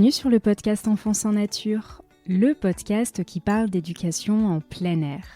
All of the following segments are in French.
Bienvenue sur le podcast Enfance en Nature, le podcast qui parle d'éducation en plein air.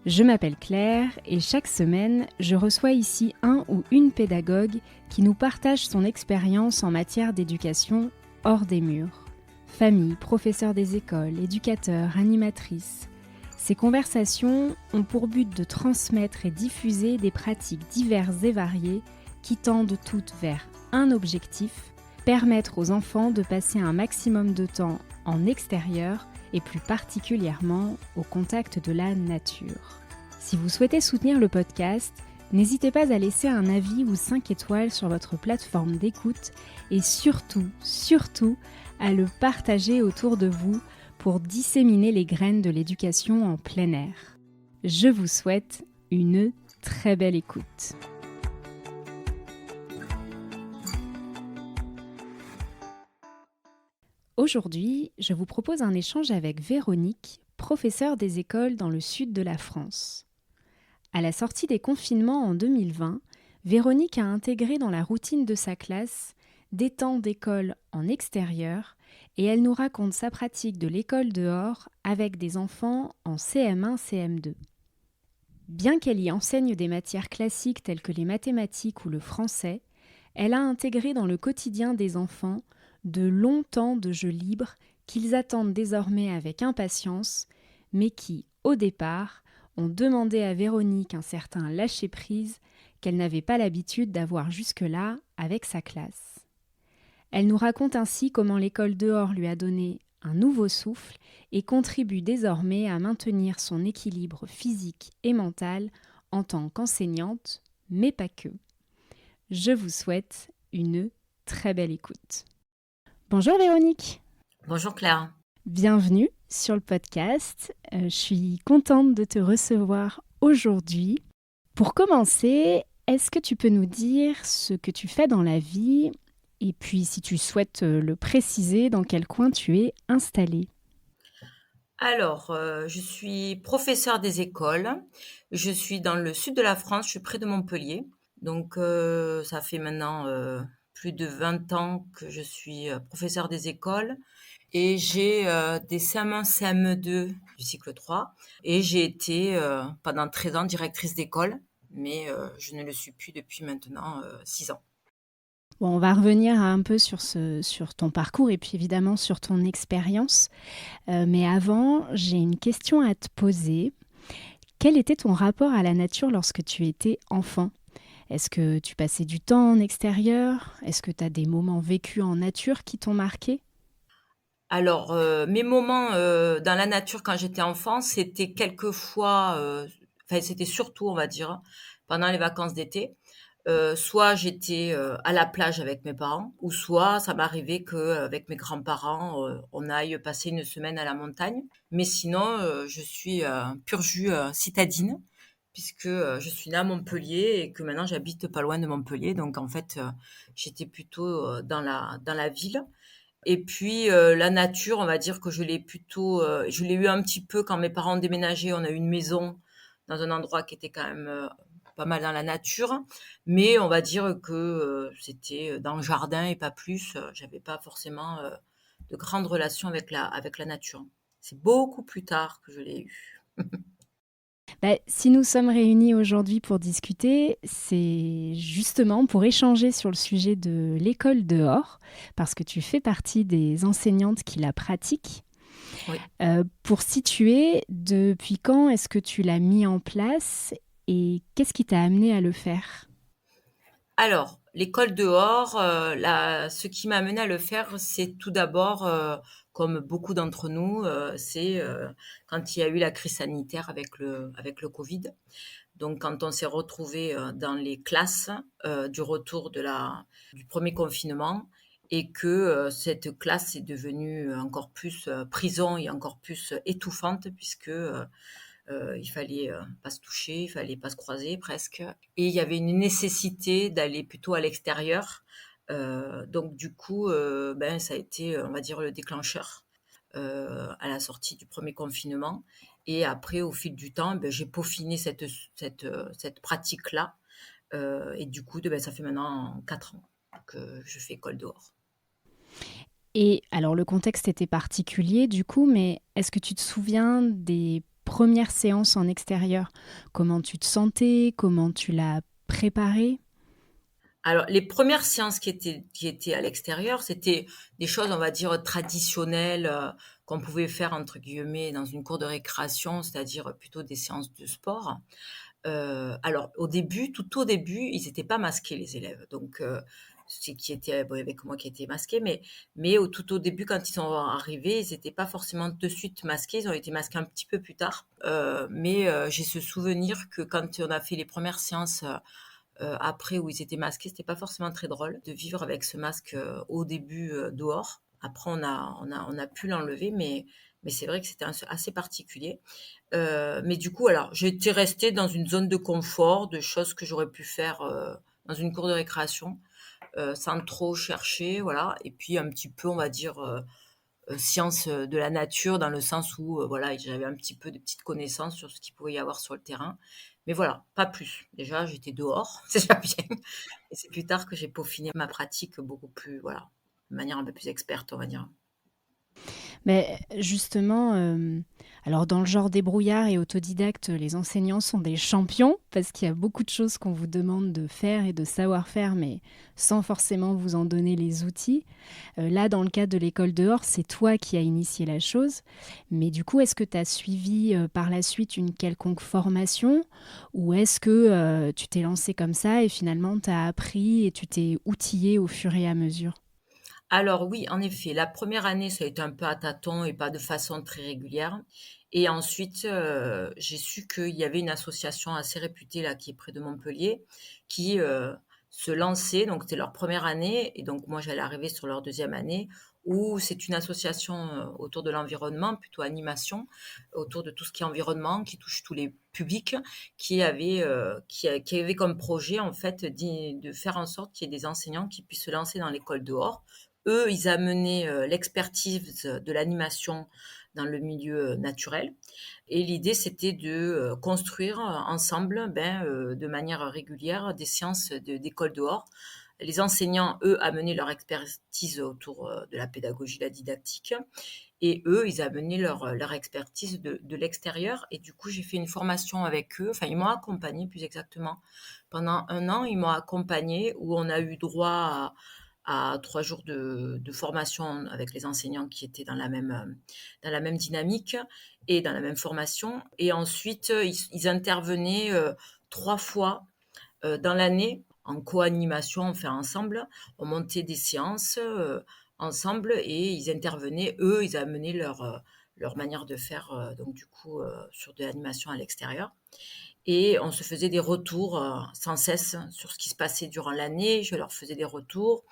Je m'appelle Claire et chaque semaine, je reçois ici un ou une pédagogue qui nous partage son expérience en matière d'éducation hors des murs. Famille, professeurs des écoles, éducateurs, animatrices. Ces conversations ont pour but de transmettre et diffuser des pratiques diverses et variées qui tendent toutes vers un objectif: permettre aux enfants de passer un maximum de temps en extérieur et plus particulièrement au contact de la nature. Si vous souhaitez soutenir le podcast, n'hésitez pas à laisser un avis ou 5 étoiles sur votre plateforme d'écoute et surtout, à le partager autour de vous pour disséminer les graines de l'éducation en plein air. Je vous souhaite une très belle écoute. Aujourd'hui, je vous propose un échange avec Véronique, professeure des écoles dans le sud de la France. À la sortie des confinements en 2020, Véronique a intégré dans la routine de sa classe des temps d'école en extérieur et elle nous raconte sa pratique de l'école dehors avec des enfants en CM1, CM2. Bien qu'elle y enseigne des matières classiques telles que les mathématiques ou le français, elle a intégré dans le quotidien des enfants de longs temps de jeu libre qu'ils attendent désormais avec impatience, mais qui, au départ, ont demandé à Véronique un certain lâcher-prise qu'elle n'avait pas l'habitude d'avoir jusque-là avec sa classe. Elle nous raconte ainsi comment l'école dehors lui a donné un nouveau souffle et contribue désormais à maintenir son équilibre physique et mental en tant qu'enseignante, mais pas que. Je vous souhaite une très belle écoute. Bonjour Véronique. Bonjour Claire. Bienvenue sur le podcast. Je suis contente de te recevoir aujourd'hui. Pour commencer, est-ce que tu peux nous dire ce que tu fais dans la vie et puis si tu souhaites le préciser, dans quel coin tu es installée? Alors, je suis professeure des écoles. Je suis dans le sud de la France, je suis près de Montpellier. Donc, ça fait maintenant plus de 20 ans que je suis professeure des écoles. Et j'ai des CM1, CM2 du cycle 3. Et j'ai été pendant 13 ans directrice d'école, mais je ne le suis plus depuis maintenant 6 ans. Bon, on va revenir un peu sur ton parcours et puis évidemment sur ton expérience. Mais avant, j'ai une question à te poser. Quel était ton rapport à la nature lorsque tu étais enfant ? Est-ce que tu passais du temps en extérieur ? Est-ce que tu as des moments vécus en nature qui t'ont marqué ? Alors, mes moments dans la nature quand j'étais enfant, c'était quelquefois, c'était surtout, on va dire, pendant les vacances d'été. Soit j'étais à la plage avec mes parents, ou soit ça m'arrivait qu'avec mes grands-parents, on aille passer une semaine à la montagne. Mais sinon, je suis pur jus citadine, puisque je suis née à Montpellier et que maintenant j'habite pas loin de Montpellier. Donc en fait, j'étais plutôt dans la ville. Et puis la nature, on va dire que je l'ai eu un petit peu quand mes parents ont déménagé. On a eu une maison dans un endroit qui était quand même pas mal dans la nature, mais on va dire que c'était dans le jardin et pas plus. J'avais pas forcément de grandes relations avec la nature. C'est beaucoup plus tard que je l'ai eu. Si nous sommes réunis aujourd'hui pour discuter, c'est justement pour échanger sur le sujet de l'école dehors, parce que tu fais partie des enseignantes qui la pratiquent. Oui. Pour situer, depuis quand est-ce que tu l'as mis en place et qu'est-ce qui t'a amené à le faire ? Alors, l'école dehors, ce qui m'a amené à le faire, c'est tout d'abord, comme beaucoup d'entre nous, c'est quand il y a eu la crise sanitaire avec le Covid. Donc, quand on s'est retrouvé dans les classes du retour du premier confinement et que cette classe est devenue encore plus prison et encore plus étouffante, puisque il fallait pas se toucher, il fallait pas se croiser presque. Et il y avait une nécessité d'aller plutôt à l'extérieur. Donc du coup, ça a été, on va dire, le déclencheur à la sortie du premier confinement. Et après, au fil du temps, j'ai peaufiné cette pratique-là. Et du coup, ça fait maintenant 4 ans que je fais école dehors. Et alors le contexte était particulier du coup, mais est-ce que tu te souviens des premières séances en extérieur? Comment tu te sentais? Comment tu l'as préparé? Alors, les premières séances qui étaient à l'extérieur, c'était des choses, on va dire, traditionnelles, qu'on pouvait faire, entre guillemets, dans une cour de récréation, c'est-à-dire plutôt des séances de sport. Alors au début, tout au début, ils étaient pas masqués les élèves, donc c'est qui était bon, il y avait que moi qui étais masquée, mais tout au début, quand ils sont arrivés, ils étaient pas forcément de suite masqués, ils ont été masqués un petit peu plus tard. Mais j'ai ce souvenir que quand on a fait les premières séances, après où ils étaient masqués, c'était pas forcément très drôle de vivre avec ce masque, au début, dehors. Après on a pu l'enlever, mais c'est vrai que c'était assez particulier. Mais du coup, alors, j'étais restée dans une zone de confort, de choses que j'aurais pu faire dans une cour de récréation, sans trop chercher, voilà. Et puis un petit peu, on va dire, science de la nature, dans le sens où, voilà, j'avais un petit peu de petites connaissances sur ce qu'il pouvait y avoir sur le terrain. Mais voilà, pas plus. Déjà, j'étais dehors, c'est déjà bien. Et c'est plus tard que j'ai peaufiné ma pratique beaucoup plus, voilà, de manière un peu plus experte, on va dire. Mais justement, alors dans le genre débrouillard et autodidacte, les enseignants sont des champions parce qu'il y a beaucoup de choses qu'on vous demande de faire et de savoir faire, mais sans forcément vous en donner les outils. Là, dans le cadre de l'école dehors, c'est toi qui as initié la chose. Mais du coup, est-ce que tu as suivi par la suite une quelconque formation ou est-ce que tu t'es lancé comme ça et finalement tu as appris et tu t'es outillé au fur et à mesure? Alors oui, en effet, la première année, ça a été un peu à tâtons et pas de façon très régulière. Et ensuite, j'ai su qu'il y avait une association assez réputée là, qui est près de Montpellier, qui se lançait. Donc c'était leur première année, et donc moi j'allais arriver sur leur deuxième année, où c'est une association autour de l'environnement, plutôt animation, autour de tout ce qui est environnement, qui touche tous les publics, qui avait comme projet en fait de faire en sorte qu'il y ait des enseignants qui puissent se lancer dans l'école dehors. Eux, ils amenaient l'expertise de l'animation dans le milieu naturel. Et l'idée, c'était de construire ensemble, de manière régulière, des séances d'école dehors. Les enseignants, eux, amenaient leur expertise autour de la pédagogie, de la didactique. Et eux, ils amenaient leur expertise de l'extérieur. Et du coup, j'ai fait une formation avec eux. Enfin, ils m'ont accompagnée, plus exactement. Pendant un an, ils m'ont accompagnée, où on a eu droit à 3 jours de formation avec les enseignants qui étaient dans la même dynamique et dans la même formation. Et ensuite, ils intervenaient 3 fois dans l'année en co-animation, enfin ensemble. On montait des séances ensemble et ils intervenaient. Eux, ils amenaient leur manière de faire, donc du coup, sur de l'animation à l'extérieur. Et on se faisait des retours sans cesse sur ce qui se passait durant l'année. Je leur faisais des retours.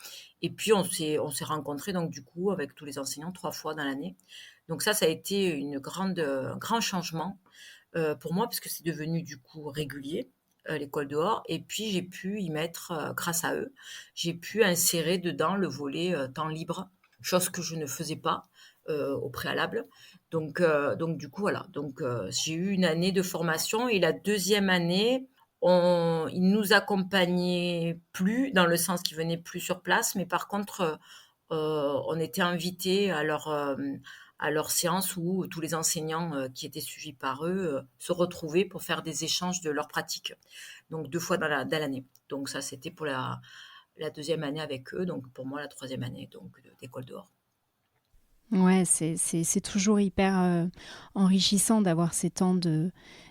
Et puis on s'est rencontrés donc du coup avec tous les enseignants 3 fois dans l'année. Donc ça a été un grand changement pour moi parce que c'est devenu du coup régulier l'école dehors. Et puis j'ai pu y mettre, grâce à eux, j'ai pu insérer dedans le volet temps libre, chose que je ne faisais pas au préalable. Donc du coup, voilà. Donc, j'ai eu une année de formation et la deuxième année, ils nous accompagnaient plus, dans le sens qu'ils venaient plus sur place, mais par contre, on était invités à leur séance où tous les enseignants qui étaient suivis par eux se retrouvaient pour faire des échanges de leurs pratiques. Donc 2 fois dans l'année. Donc ça, c'était pour la deuxième année avec eux. Donc pour moi, la troisième année donc d'école dehors. Ouais, c'est toujours hyper, enrichissant d'avoir ces temps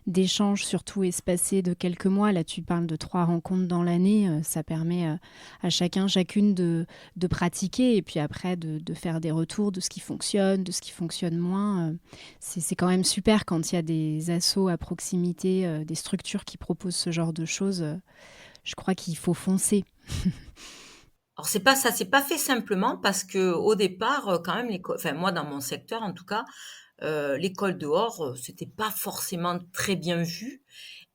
d'échange, surtout espacés de quelques mois. Là, tu parles de 3 rencontres dans l'année, ça permet, à chacun, chacune de pratiquer et puis après de faire des retours de ce qui fonctionne, de ce qui fonctionne moins, c'est quand même super quand il y a des assos à proximité, des structures qui proposent ce genre de choses, je crois qu'il faut foncer. Alors c'est pas ça s'est pas fait simplement parce que au départ, quand même enfin moi dans mon secteur en tout cas, l'école dehors, c'était pas forcément très bien vu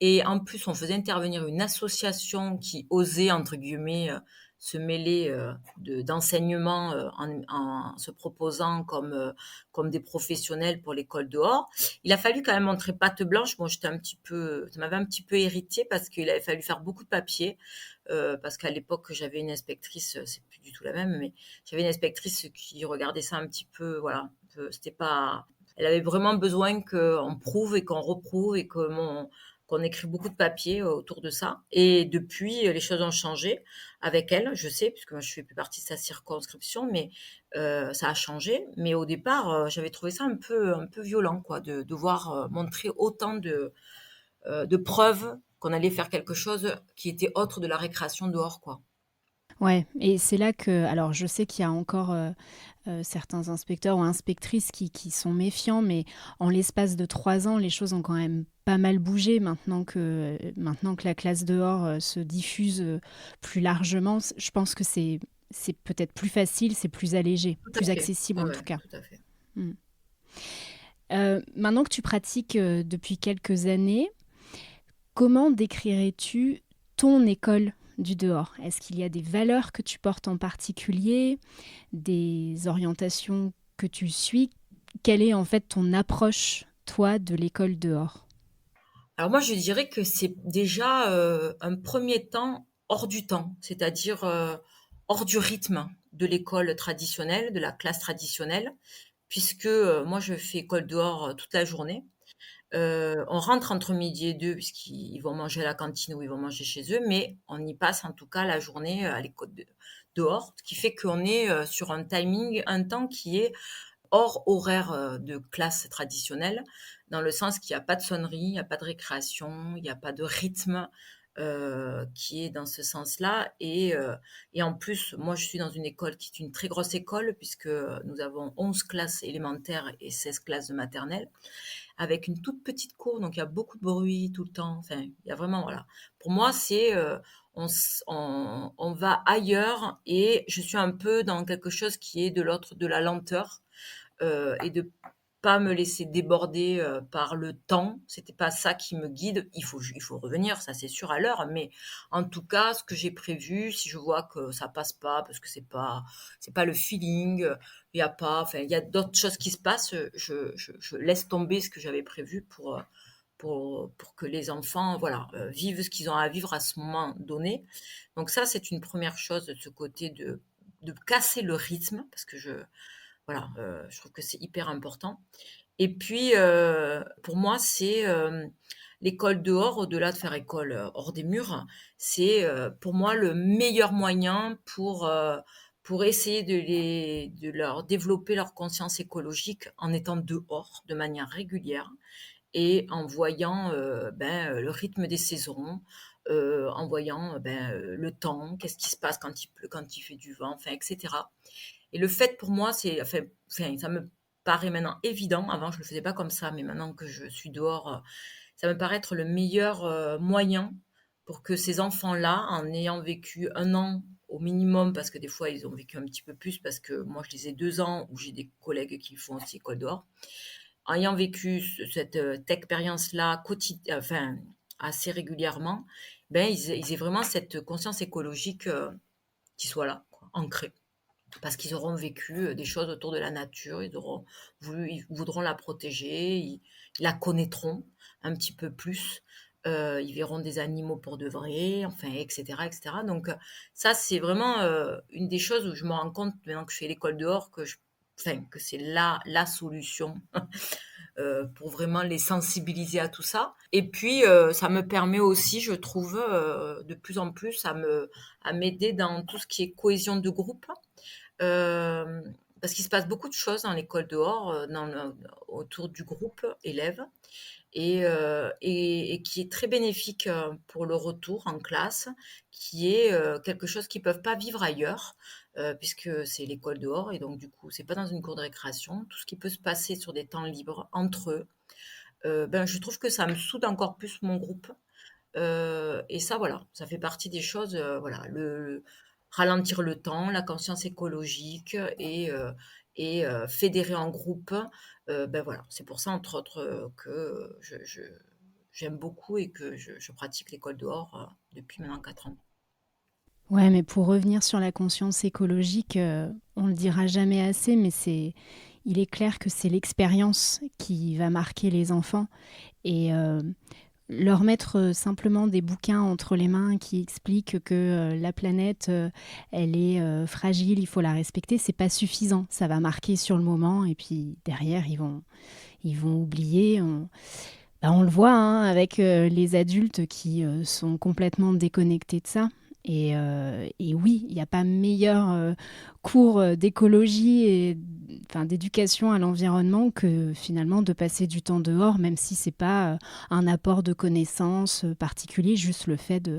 et en plus on faisait intervenir une association qui «osait» entre guillemets, se mêler, d'enseignement, en se proposant comme des professionnels pour l'école dehors. Il a fallu quand même montrer patte blanche. Bon, ça m'avait un petit peu irritée parce qu'il avait fallu faire beaucoup de papiers, parce qu'à l'époque, j'avais une inspectrice, c'est plus du tout la même, mais j'avais une inspectrice qui regardait ça un petit peu, voilà, un peu c'était pas elle avait vraiment besoin qu'on prouve et qu'on reprouve et qu'on écrit beaucoup de papiers autour de ça. Et depuis, les choses ont changé avec elle, je sais, puisque moi je fais plus partie de sa circonscription, mais ça a changé. Mais au départ, j'avais trouvé ça un peu violent, quoi, de devoir montrer autant de preuves qu'on allait faire quelque chose qui était autre de la récréation dehors, quoi. Ouais, et c'est là que alors je sais qu'il y a encore, certains inspecteurs ou inspectrices qui sont méfiants, mais en l'espace de 3 ans, les choses ont quand même pas mal bougé maintenant que la classe dehors, se diffuse, plus largement. Je pense que c'est peut-être plus facile, c'est plus allégé, Tout à plus fait. accessible Ouais, en ouais, tout cas. tout à fait. Mmh. Maintenant que tu pratiques, depuis quelques années, comment décrirais-tu ton école du dehors? Est-ce qu'il y a des valeurs que tu portes en particulier, des orientations que tu suis? Quelle est en fait ton approche, toi, de l'école dehors? Alors moi, je dirais que c'est déjà, un premier temps hors du temps, c'est-à-dire, hors du rythme de l'école traditionnelle, de la classe traditionnelle, puisque, moi je fais école dehors, toute la journée. On rentre entre midi et 2 puisqu'ils vont manger à la cantine ou ils vont manger chez eux, mais on y passe en tout cas la journée, à l'école dehors, ce qui fait qu'on est, sur un temps qui est hors horaire, de classe traditionnelle, dans le sens qu'il y a pas de sonnerie, il y a pas de récréation, il y a pas de rythme, qui est dans ce sens-là. Et en plus, moi, je suis dans une école qui est une très grosse école puisque, nous avons 11 classes élémentaires et 16 classes de maternelle, avec une toute petite cour, donc il y a beaucoup de bruit tout le temps. Enfin, il y a vraiment, voilà. Pour moi, c'est, on va ailleurs et je suis un peu dans quelque chose qui est de l'autre de la lenteur, et de pas me laisser déborder par le temps. C'était pas ça qui me guide. Il faut revenir, ça c'est sûr, à l'heure, mais en tout cas, ce que j'ai prévu, si je vois que ça passe pas, parce que c'est pas le feeling, il y a pas, enfin, il y a d'autres choses qui se passent, je laisse tomber ce que j'avais prévu pour que les enfants, voilà, vivent ce qu'ils ont à vivre à ce moment donné. Donc ça, c'est une première chose de ce côté de casser le rythme, parce que voilà, je trouve que c'est hyper important. Et puis, pour moi, c'est, l'école dehors, au-delà de faire école, hors des murs, c'est, pour moi le meilleur moyen pour essayer de leur développer leur conscience écologique en étant dehors de manière régulière et en voyant, le rythme des saisons, en voyant, le temps, qu'est-ce qui se passe quand il pleut, quand il fait du vent, enfin et cetera. Et le fait pour moi, enfin, ça me paraît maintenant évident. Avant, je le faisais pas comme ça, mais maintenant que je suis dehors, ça me paraît être le meilleur moyen pour que ces enfants-là, en ayant vécu 1 an au minimum, parce que des fois ils ont vécu un petit peu plus, parce que moi je les ai 2 ans, où j'ai des collègues qui font aussi école dehors, en ayant vécu cette expérience-là enfin, assez régulièrement, ben ils aient vraiment cette conscience écologique qui soit là, quoi, ancrée, parce qu'ils auront vécu des choses autour de la nature, ils voudront la protéger, ils la connaîtront un petit peu plus, ils verront des animaux pour de vrai, enfin, et cetera. Donc, ça, c'est vraiment une des choses où je me rends compte maintenant que je fais l'école dehors enfin, que c'est la solution pour vraiment les sensibiliser à tout ça. Et puis, ça me permet aussi, je trouve, de plus en plus à m'aider dans tout ce qui est cohésion de groupe. Parce qu'il se passe beaucoup de choses dans l'école dehors, autour du groupe élève et qui est très bénéfique, pour le retour en classe, qui est, quelque chose qu'ils peuvent pas vivre ailleurs, puisque c'est l'école dehors et donc du coup, c'est pas dans une cour de récréation. Tout ce qui peut se passer sur des temps libres entre eux, je trouve que ça me soude encore plus mon groupe. Et ça, voilà, ça fait partie des choses, voilà, le ralentir le temps, la conscience écologique et fédérer en groupe. Voilà, c'est pour ça, entre autres, que j'aime beaucoup et que je pratique l'école dehors, depuis maintenant 4 ans. Ouais, mais pour revenir sur la conscience écologique, on le dira jamais assez, mais il est clair que c'est l'expérience qui va marquer les enfants et leur mettre simplement des bouquins entre les mains qui expliquent que la planète, elle est fragile, il faut la respecter, c'est pas suffisant. Ça va marquer sur le moment et puis derrière, ils vont oublier. On le voit hein, avec les adultes qui sont complètement déconnectés de ça. Et oui, il n'y a pas meilleur cours d'écologie et enfin, d'éducation à l'environnement que finalement de passer du temps dehors, même si c'est pas un apport de connaissances particulier, juste le fait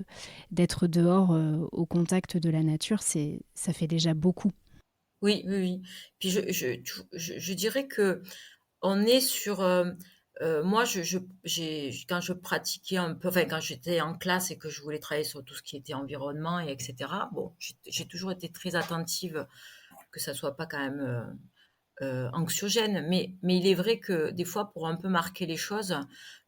d'être dehors au contact de la nature, ça fait déjà beaucoup. Oui, oui, oui. Puis je dirais que on est sur, moi quand je pratiquais un peu, enfin quand j'étais en classe et que je voulais travailler sur tout ce qui était environnement et etc. Bon, j'ai toujours été très attentive que ça soit pas quand même anxiogène. Mais il est vrai que des fois, pour un peu marquer les choses,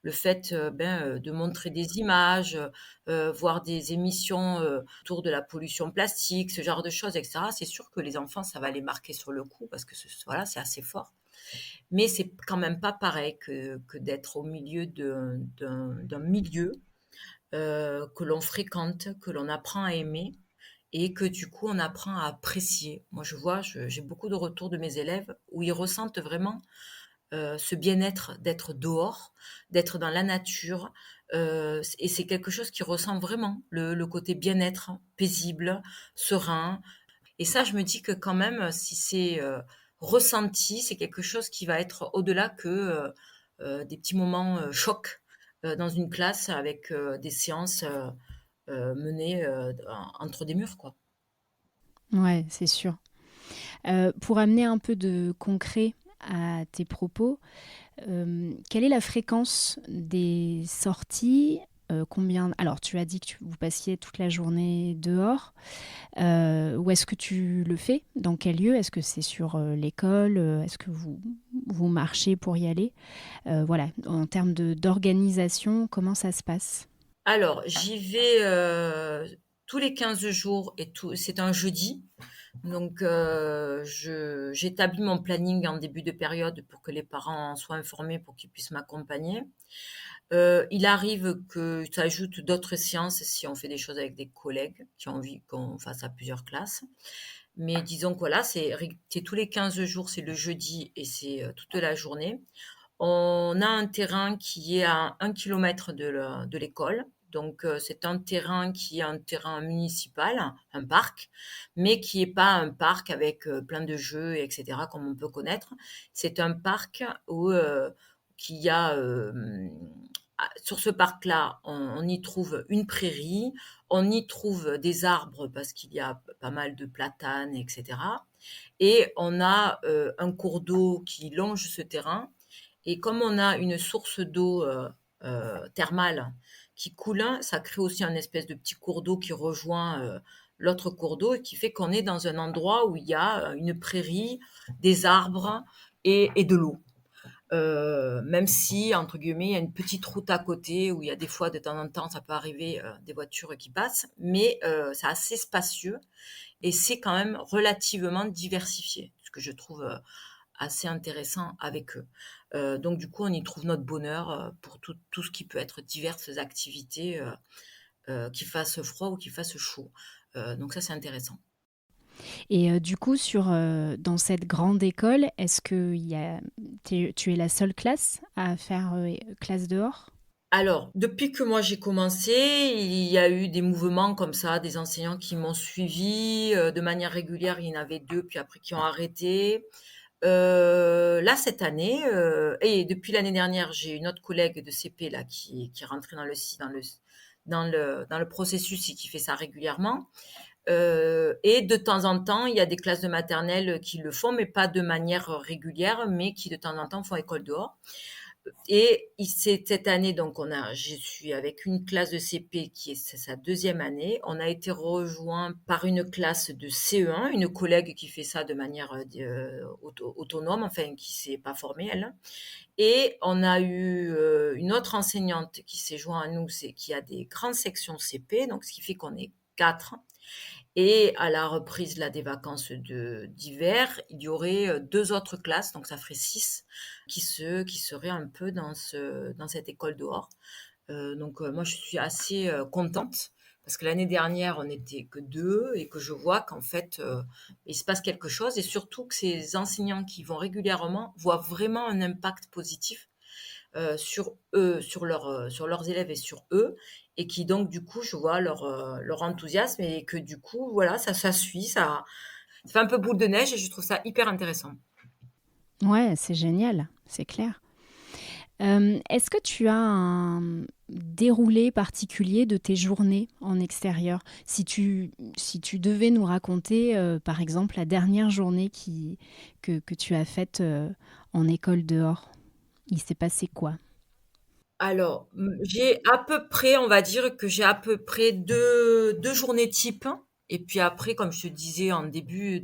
le fait de montrer des images, voir des émissions autour de la pollution plastique, ce genre de choses, etc., c'est sûr que les enfants, ça va les marquer sur le coup parce que voilà, c'est assez fort. Mais c'est quand même pas pareil que d'être au milieu d'un milieu que l'on fréquente, que l'on apprend à aimer et que du coup on apprend à apprécier. Moi je vois, j'ai beaucoup de retours de mes élèves où ils ressentent vraiment ce bien-être d'être dehors, d'être dans la nature, et c'est quelque chose qu'ils ressentent vraiment, le côté bien-être, paisible, serein. Et ça, je me dis que quand même, si c'est ressenti, c'est quelque chose qui va être au-delà que des petits moments chocs dans une classe avec des séances menées entre des murs, quoi. Ouais, c'est sûr. Pour amener un peu de concret à tes propos, quelle est la fréquence des sorties? Combien alors tu as dit que vous passiez toute la journée dehors. Où est-ce que tu le fais? Dans quel lieu? Est-ce que c'est sur, l'école? Est-ce que vous marchez pour y aller? Voilà, en termes d'organisation, comment ça se passe? Alors, j'y vais tous les 15 jours et c'est un jeudi. Donc, j'établis mon planning en début de période pour que les parents soient informés pour qu'ils puissent m'accompagner. Il arrive que s'ajoutent d'autres séances si on fait des choses avec des collègues qui ont envie qu'on fasse à plusieurs classes. Mais disons que voilà, c'est tous les 15 jours, c'est le jeudi et c'est toute la journée. On a un terrain qui est à 1 kilomètre de l'école. Donc, c'est un terrain qui est un terrain municipal, un parc, mais qui n'est pas un parc avec plein de jeux, etc., comme on peut connaître. C'est un parc qui a, sur ce parc-là, on y trouve une prairie, on y trouve des arbres parce qu'il y a pas mal de platanes, etc. Et on a un cours d'eau qui longe ce terrain et comme on a une source d'eau thermale qui coule, ça crée aussi un espèce de petit cours d'eau qui rejoint l'autre cours d'eau et qui fait qu'on est dans un endroit où il y a une prairie, des arbres et de l'eau. Même si, entre guillemets, il y a une petite route à côté où il y a des fois, de temps en temps, ça peut arriver des voitures qui passent, mais c'est assez spacieux et c'est quand même relativement diversifié, ce que je trouve assez intéressant avec eux. Donc du coup, on y trouve notre bonheur pour tout ce qui peut être diverses activités, qu'il fasse froid ou qu'il fasse chaud. Donc ça, c'est intéressant. Et du coup, dans cette grande école, est-ce que tu es la seule classe à faire classe dehors? Alors, depuis que moi j'ai commencé, il y a eu des mouvements comme ça, des enseignants qui m'ont suivi de manière régulière. Il y en avait deux, puis après qui ont arrêté. Là, cette année, et depuis l'année dernière, j'ai une autre collègue de CP là qui est rentrée dans le processus et qui fait ça régulièrement. Et de temps en temps, il y a des classes de maternelle qui le font, mais pas de manière régulière, mais qui de temps en temps font école dehors. Et c'est cette année, donc je suis avec une classe de CP qui est sa deuxième année. On a été rejoint par une classe de CE1, une collègue qui fait ça de manière autonome, enfin qui s'est pas formée elle. Et on a eu une autre enseignante qui s'est jointe à nous, c'est qui a des grandes sections CP, donc ce qui fait qu'on est quatre. Et à la reprise là, des vacances d'hiver, il y aurait 2 autres classes, donc ça ferait 6 qui seraient un peu dans cette école dehors. Donc moi, je suis assez contente parce que l'année dernière, on n'était que 2 et que je vois qu'en fait, il se passe quelque chose et surtout que ces enseignants qui vont régulièrement voient vraiment un impact positif sur eux, sur leurs élèves et sur eux, et qui donc du coup, je vois leur enthousiasme et que du coup, voilà, ça suit, ça fait un peu boule de neige et je trouve ça hyper intéressant. Ouais, c'est génial, c'est clair. Est-ce que tu as un déroulé particulier de tes journées en extérieur? Si tu devais nous raconter, par exemple, la dernière journée que tu as faite en école dehors, il s'est passé quoi? Alors, j'ai à peu près, on va dire que j'ai à peu près deux journées type. Et puis après, comme je te disais en début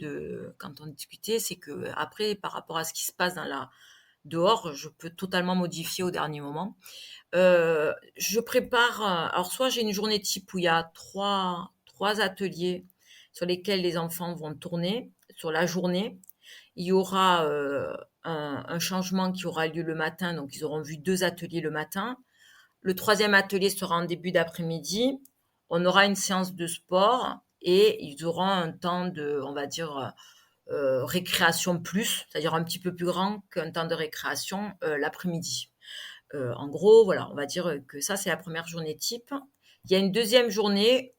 quand on discutait, c'est que après, par rapport à ce qui se passe dehors, je peux totalement modifier au dernier moment. Je prépare, alors soit j'ai une journée type où il y a trois ateliers sur lesquels les enfants vont tourner sur la journée. Il y aura un changement qui aura lieu le matin, donc ils auront vu 2 ateliers le matin. Le troisième atelier sera en début d'après-midi. On aura une séance de sport et ils auront un temps de, on va dire, récréation plus, c'est-à-dire un petit peu plus grand qu'un temps de récréation l'après-midi. En gros, voilà, on va dire que ça, c'est la première journée type. Il y a une deuxième journée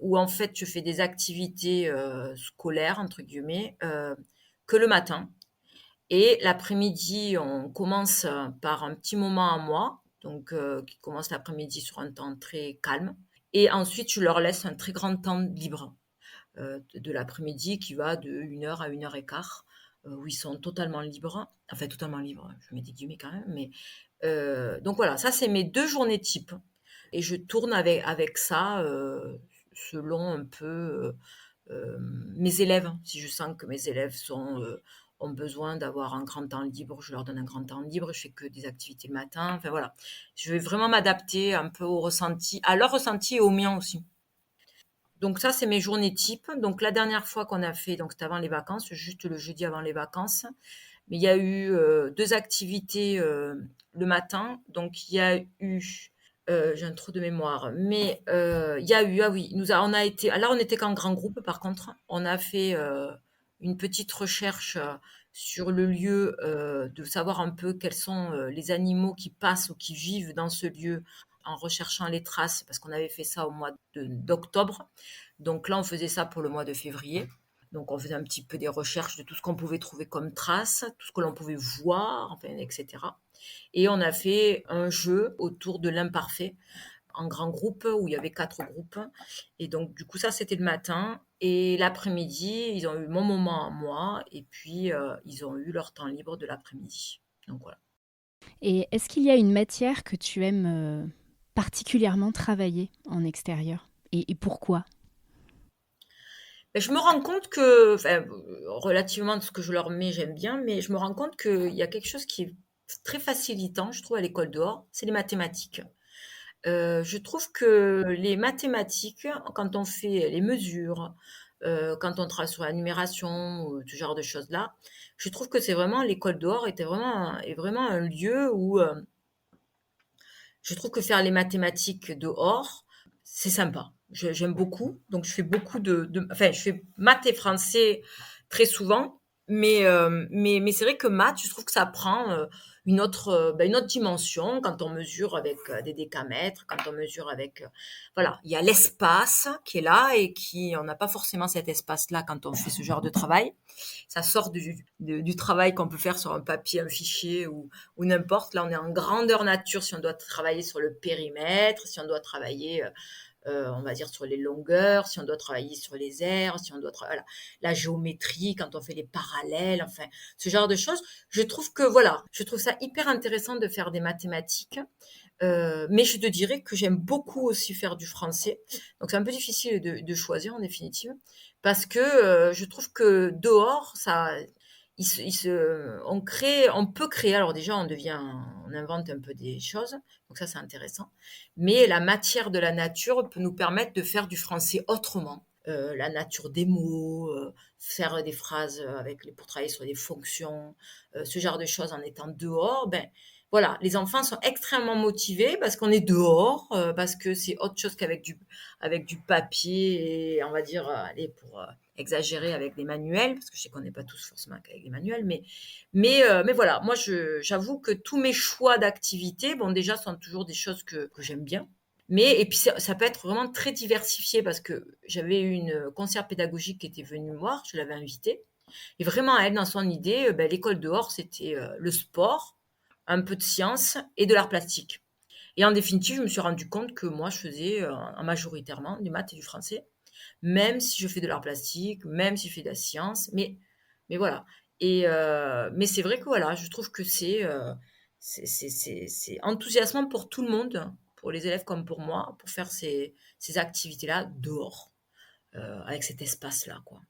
où en fait, je fais des activités scolaires, entre guillemets, que le matin. Et l'après-midi, on commence par un petit moment à moi, donc qui commence l'après-midi sur un temps très calme. Et ensuite, je leur laisse un très grand temps libre de l'après-midi qui va de 1 heure à 1 heure et quart, où ils sont totalement libres. Enfin, totalement libres, je mets des guillemets quand même. Mais, donc voilà, ça, c'est mes 2 journées type. Et je tourne avec ça selon un peu mes élèves. Si je sens que mes élèves ont besoin d'avoir un grand temps libre, je leur donne un grand temps libre. Je fais que des activités le matin. Enfin voilà, je vais vraiment m'adapter un peu au ressenti, à leur ressenti et au mien aussi. Donc ça, c'est mes journées type. Donc la dernière fois qu'on a fait, donc c'était avant les vacances, juste le jeudi avant les vacances. Mais il y a eu 2 activités le matin. Donc il y a eu, j'ai un trou de mémoire, mais il y a eu, ah oui, on a été, là on était qu'en grand groupe par contre. On a fait une petite recherche sur le lieu, de savoir un peu quels sont les animaux qui passent ou qui vivent dans ce lieu en recherchant les traces, parce qu'on avait fait ça au mois d'octobre. Donc là, on faisait ça pour le mois de février. Donc on faisait un petit peu des recherches de tout ce qu'on pouvait trouver comme traces, tout ce que l'on pouvait voir, enfin, etc. Et on a fait un jeu autour de l'imparfait en grand groupe où il y avait 4 groupes. Et donc du coup ça c'était le matin et l'après-midi ils ont eu mon moment à moi et puis ils ont eu leur temps libre de l'après-midi. Donc voilà. Et est-ce qu'il y a une matière que tu aimes particulièrement travailler en extérieur? Et pourquoi? Ben, je me rends compte que, enfin, relativement de ce que je leur mets, j'aime bien, mais je me rends compte qu'il y a quelque chose qui est très facilitant, je trouve, à l'école dehors, c'est les mathématiques. Je trouve que les mathématiques, quand on fait les mesures, quand on travaille sur la numération ou ce genre de choses-là, je trouve que c'est vraiment l'école dehors est vraiment un lieu où je trouve que faire les mathématiques dehors, c'est sympa. J'aime beaucoup, donc je fais beaucoup enfin, je fais maths et français très souvent, mais c'est vrai que maths, je trouve que ça prend une autre dimension quand on mesure avec des décamètres, quand on mesure avec, voilà, il y a l'espace qui est là et on n'a pas forcément cet espace-là quand on fait ce genre de travail. Ça sort du travail qu'on peut faire sur un papier, un fichier ou n'importe. Là, on est en grandeur nature si on doit travailler sur le périmètre, si on doit travailler, on va dire, sur les longueurs, si on doit travailler sur les aires, si on doit travailler, voilà, la géométrie, quand on fait les parallèles, enfin, ce genre de choses. Je trouve que, voilà, je trouve ça hyper intéressant de faire des mathématiques. Mais je te dirais que j'aime beaucoup aussi faire du français. Donc c'est un peu difficile de choisir en définitive. Parce que je trouve que dehors, on peut créer. Alors déjà, on invente un peu des choses. Donc ça, c'est intéressant. Mais la matière de la nature peut nous permettre de faire du français autrement. la nature des mots, faire des phrases pour travailler sur des fonctions, ce genre de choses en étant dehors. Ben voilà, les enfants sont extrêmement motivés parce qu'on est dehors, parce que c'est autre chose avec du papier et on va dire, allez, pour exagérer avec des manuels, parce que je sais qu'on n'est pas tous forcément avec des manuels, mais voilà, moi j'avoue que tous mes choix d'activités, bon déjà sont toujours des choses que j'aime bien. Mais et puis ça peut être vraiment très diversifié parce que j'avais une conseillère pédagogique qui était venue me voir, je l'avais invitée. Et vraiment, elle, dans son idée, ben, l'école dehors, c'était le sport, un peu de science et de l'art plastique. Et en définitive, je me suis rendu compte que moi, je faisais majoritairement du maths et du français, même si je fais de l'art plastique, même si je fais de la science, mais voilà. Mais c'est vrai que voilà, je trouve que c'est enthousiasmant pour tout le monde, pour les élèves comme pour moi, pour faire ces activités-là dehors, avec cet espace-là, quoi.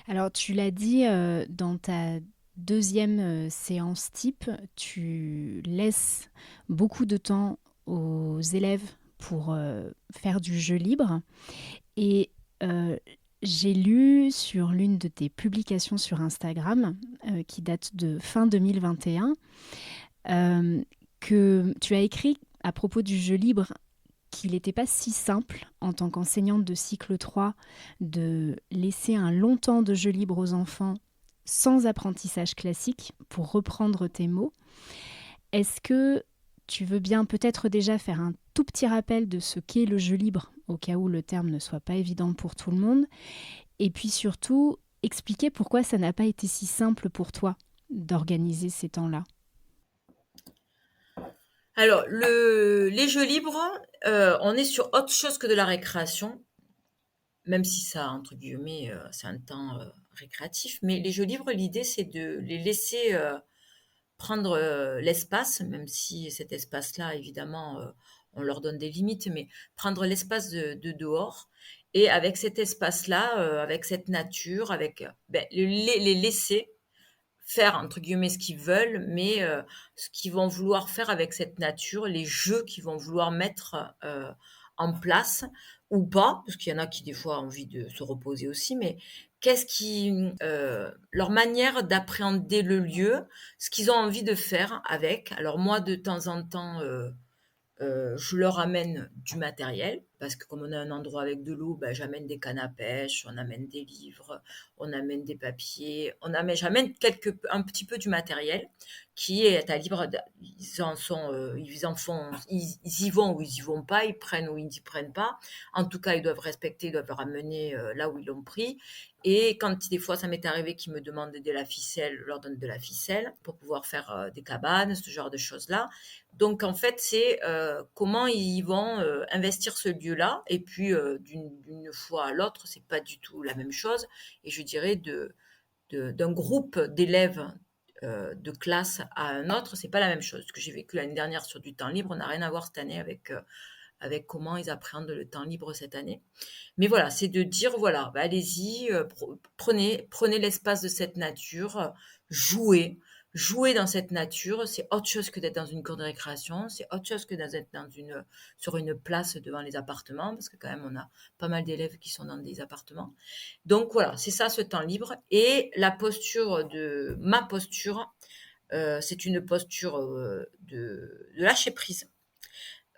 Alors, tu l'as dit dans ta deuxième séance type, tu laisses beaucoup de temps aux élèves pour faire du jeu libre. Et euh, j'ai lu sur l'une de tes publications sur Instagram, qui date de fin 2021, que tu as écrit à propos du jeu libre qu'il n'était pas si simple en tant qu'enseignante de cycle 3 de laisser un long temps de jeu libre aux enfants sans apprentissage classique, pour reprendre tes mots. Est-ce que tu veux bien peut-être déjà faire un tout petit rappel de ce qu'est le jeu libre, au cas où le terme ne soit pas évident pour tout le monde, et puis surtout expliquer pourquoi ça n'a pas été si simple pour toi d'organiser ces temps-là? Alors, les jeux libres, on est sur autre chose que de la récréation, même si ça, entre guillemets, c'est un temps récréatif. Mais les jeux libres, l'idée, c'est de les laisser prendre l'espace, même si cet espace-là, évidemment, on leur donne des limites, mais prendre l'espace de dehors. Et avec cet espace-là, avec cette nature, ben, les laisser faire entre guillemets ce qu'ils veulent, mais ce qu'ils vont vouloir faire avec cette nature, les jeux qu'ils vont vouloir mettre en place ou pas, parce qu'il y en a qui des fois ont envie de se reposer aussi, mais leur manière d'appréhender le lieu, ce qu'ils ont envie de faire avec. Alors moi, de temps en temps, je leur amène du matériel parce que comme on a un endroit avec de l'eau, ben, j'amène des cannes à pêche, on amène des livres, on amène des papiers, j'amène un petit peu du matériel qui est à libre. Ils y vont ou ils y vont pas, ils prennent ou ils n'y prennent pas. En tout cas, ils doivent respecter, ils doivent ramener là où ils l'ont pris. Et quand des fois ça m'est arrivé qu'ils me demandent de la ficelle, je leur donne de la ficelle pour pouvoir faire des cabanes, ce genre de choses-là. Donc en fait, c'est comment ils vont investir ce lieu-là. Et puis d'une fois à l'autre, c'est pas du tout la même chose. Et je dirais d'un groupe d'élèves de classe à un autre, c'est pas la même chose. Ce que j'ai vécu l'année dernière sur du temps libre n'a rien à voir cette année avec comment ils appréhendent le temps libre cette année. Mais voilà, c'est de dire voilà, bah, allez-y, prenez l'espace de cette nature, jouez, jouez dans cette nature. C'est autre chose que d'être dans une cour de récréation, c'est autre chose que d'être sur une place devant les appartements, parce que quand même on a pas mal d'élèves qui sont dans des appartements. Donc voilà, c'est ça ce temps libre. Et ma posture, c'est une posture de lâcher prise.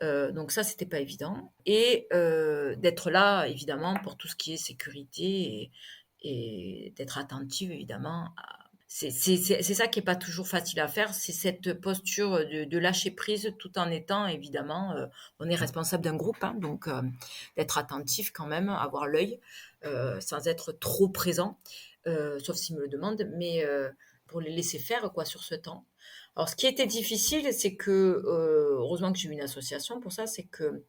Donc ça, c'était pas évident. Et d'être là, évidemment, pour tout ce qui est sécurité et d'être attentive, évidemment. C'est ça qui est pas toujours facile à faire, c'est cette posture de lâcher prise tout en étant, évidemment, on est responsable d'un groupe, hein, donc d'être attentif quand même, avoir l'œil, sans être trop présent, sauf s'ils me le demandent, mais pour les laisser faire quoi sur ce temps. Alors, ce qui était difficile, c'est que, heureusement que j'ai eu une association pour ça, c'est que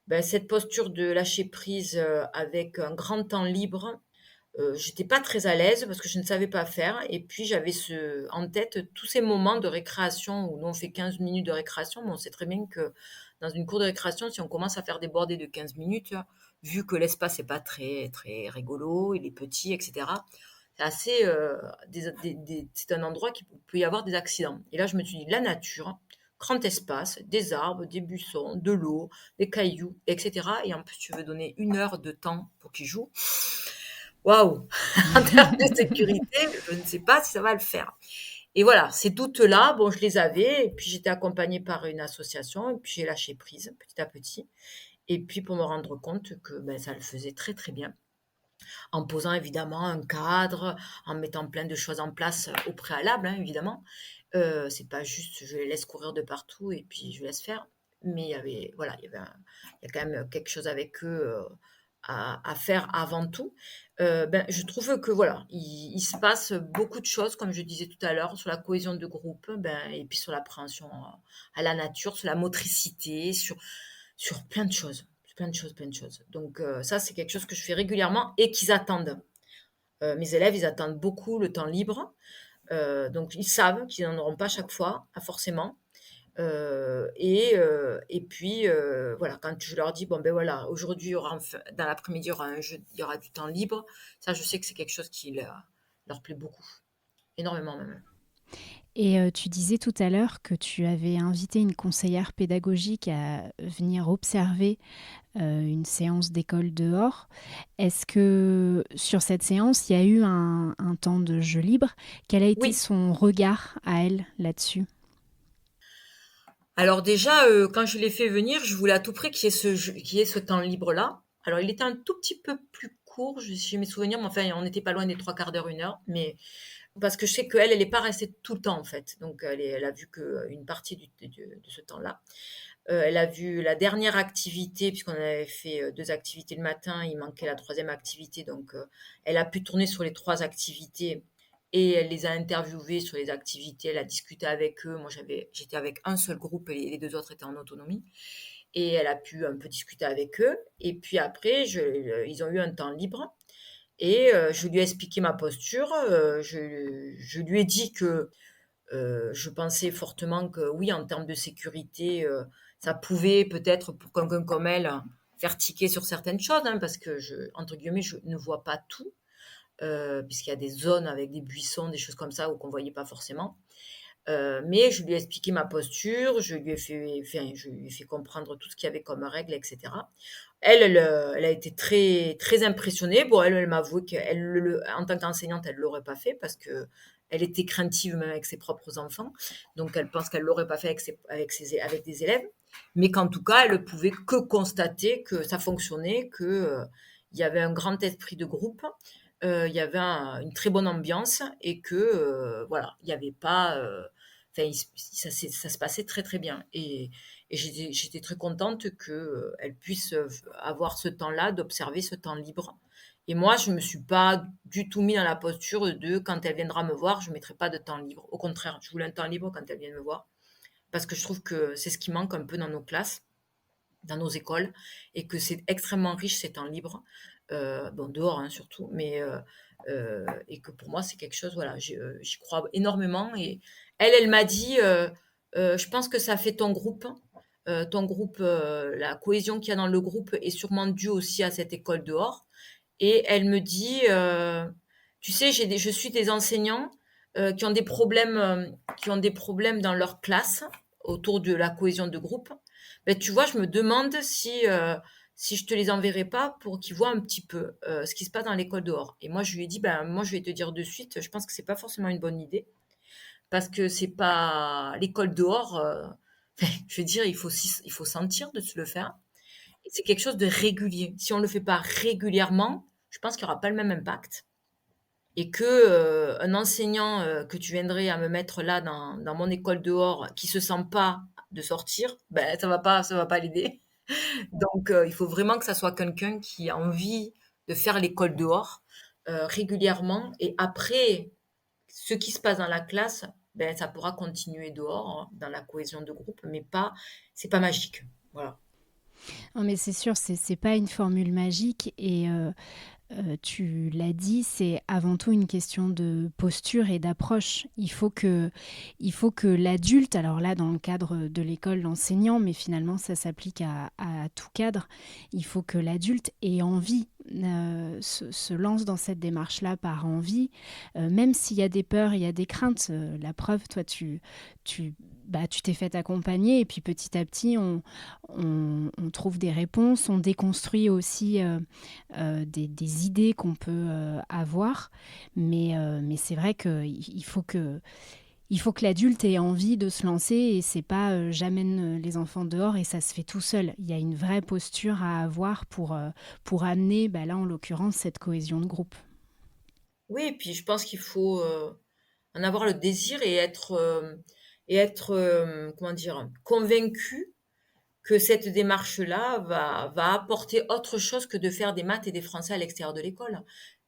ben, cette posture de lâcher prise avec un grand temps libre, j'étais pas très à l'aise parce que je ne savais pas faire. Et puis, j'avais en tête tous ces moments de récréation où nous on fait 15 minutes de récréation, mais on sait très bien que dans une cour de récréation, si on commence à faire des bordées de 15 minutes, vu que l'espace n'est pas très, très rigolo, il est petit, etc., c'est assez, c'est un endroit qui peut y avoir des accidents. Et là, je me suis dit, la nature, grand espace, des arbres, des buissons, de l'eau, des cailloux, etc. Et en plus, tu veux donner 1 heure de temps pour qu'ils jouent. Waouh! En termes de sécurité, je ne sais pas si ça va le faire. Et voilà, ces doutes-là, bon, je les avais et puis j'étais accompagnée par une association et puis j'ai lâché prise petit à petit et puis pour me rendre compte que, ça le faisait très, très bien. En posant évidemment un cadre, en mettant plein de choses en place, au préalable, hein, évidemment. C'est pas juste je les laisse courir de partout et puis je laisse faire. Mais il y avait voilà, il y a quand même quelque chose avec eux, à faire avant tout. Je trouve que voilà, il se passe beaucoup de choses, comme je disais tout à l'heure, sur la cohésion de groupe, et puis sur l'appréhension, à la nature, sur la motricité, sur plein de choses, plein de choses, plein de choses. Donc ça, c'est quelque chose que je fais régulièrement et qu'ils attendent. Mes élèves, ils attendent beaucoup le temps libre. Donc ils savent qu'ils n'en auront pas chaque fois, ah forcément. Et puis, voilà, quand je leur dis: «Bon, voilà, aujourd'hui, il y aura dans l'après-midi, il y aura un jeu, il y aura du temps libre», ça, je sais que c'est quelque chose qui leur plaît beaucoup, énormément même. Et tu disais tout à l'heure que tu avais invité une conseillère pédagogique à venir observer, une séance d'école dehors. Est-ce que sur cette séance, il y a eu un temps de jeu libre? Quel a été Oui. son regard à elle là-dessus? Alors déjà, quand je l'ai fait venir, je voulais à tout prix qu'il y ait ce temps libre-là. Alors il était un tout petit peu plus court, j'ai mes souvenirs, mais enfin, on n'était pas loin des 3/4 d'heure, 1 heure, mais parce que je sais qu'elle, elle est pas restée tout le temps, en fait. Donc elle a vu qu'une partie de ce temps-là. Elle a vu la dernière activité, puisqu'on avait fait, 2 activités le matin, il manquait la troisième activité, donc elle a pu tourner sur les 3 activités et elle les a interviewés sur les activités, elle a discuté avec eux. Moi, j'étais avec un seul groupe et les 2 autres étaient en autonomie et elle a pu un peu discuter avec eux et puis après ils ont eu un temps libre et je lui ai expliqué ma posture, je lui ai dit que je pensais fortement que oui, en termes de sécurité, ça pouvait peut-être pour quelqu'un comme elle, faire tiquer sur certaines choses, hein, parce que entre guillemets, «je ne vois pas tout», puisqu'il y a des zones avec des buissons, des choses comme ça, où qu'on voyait pas forcément. Mais je lui ai expliqué ma posture, je lui ai fait comprendre tout ce qu'il y avait comme règles et cetera. Elle a été très très impressionnée. Bon, elle m'a avoué qu'elle en tant qu'enseignante, elle l'aurait pas fait parce que elle était craintive même avec ses propres enfants. Donc elle pense qu'elle l'aurait pas fait avec des élèves, mais qu'en tout cas, elle ne pouvait que constater que ça fonctionnait, que, il y avait un grand esprit de groupe, il y avait une très bonne ambiance et que, voilà, il y avait pas, enfin, ça se passait très, très bien et j'étais très contente qu'elle puisse, avoir ce temps-là, d'observer ce temps libre et moi, je me suis pas du tout mis dans la posture de quand elle viendra me voir, je mettrai pas de temps libre. Au contraire, je voulais un temps libre quand elle vient me voir parce que je trouve que c'est ce qui manque un peu dans nos classes, dans nos écoles et que c'est extrêmement riche ces temps libres, bon dehors, hein, surtout, mais et que pour moi c'est quelque chose, voilà, j'y crois énormément et elle m'a dit, «Je pense que ça fait ton groupe, la cohésion qu'il y a dans le groupe est sûrement due aussi à cette école dehors» et elle me dit, «Tu sais, je suis des enseignants, qui ont des problèmes dans leur classe autour de la cohésion de groupe. Tu vois, je me demande si je te les enverrai pas pour qu'ils voient un petit peu, ce qui se passe dans l'école dehors» et moi je lui ai dit: «Ben, moi je vais te dire de suite, je pense que c'est pas forcément une bonne idée parce que c'est pas l'école dehors, je veux dire, il faut sentir de se le faire et c'est quelque chose de régulier. Si on le fait pas régulièrement, je pense qu'il y aura pas le même impact et que, un enseignant, que tu viendrais à me mettre là dans mon école dehors, qui se sent pas de sortir, ça va pas l'aider. Donc il faut vraiment que ça soit quelqu'un qui a envie de faire l'école dehors, régulièrement et après, ce qui se passe dans la classe, ça pourra continuer dehors, hein, dans la cohésion de groupe, mais c'est pas magique. Voilà. Non, mais c'est sûr, c'est pas une formule magique et tu l'as dit, c'est avant tout une question de posture et d'approche. Il faut que l'adulte, alors là dans le cadre de l'école, l'enseignant, mais finalement ça s'applique à tout cadre, il faut que l'adulte ait envie, se lance dans cette démarche-là par envie, même s'il y a des peurs, il y a des craintes. La preuve, toi tu bah, tu t'es fait accompagner et puis petit à petit, on trouve des réponses, on déconstruit aussi des idées qu'on peut avoir. Mais c'est vrai il faut que l'adulte ait envie de se lancer et c'est pas j'amène les enfants dehors et ça se fait tout seul. Il y a une vraie posture à avoir pour amener, bah, là en l'occurrence, cette cohésion de groupe. Oui, et puis je pense qu'il faut, en avoir le désir et être, comment dire? Convaincu que cette démarche-là va apporter autre chose que de faire des maths et des français à l'extérieur de l'école.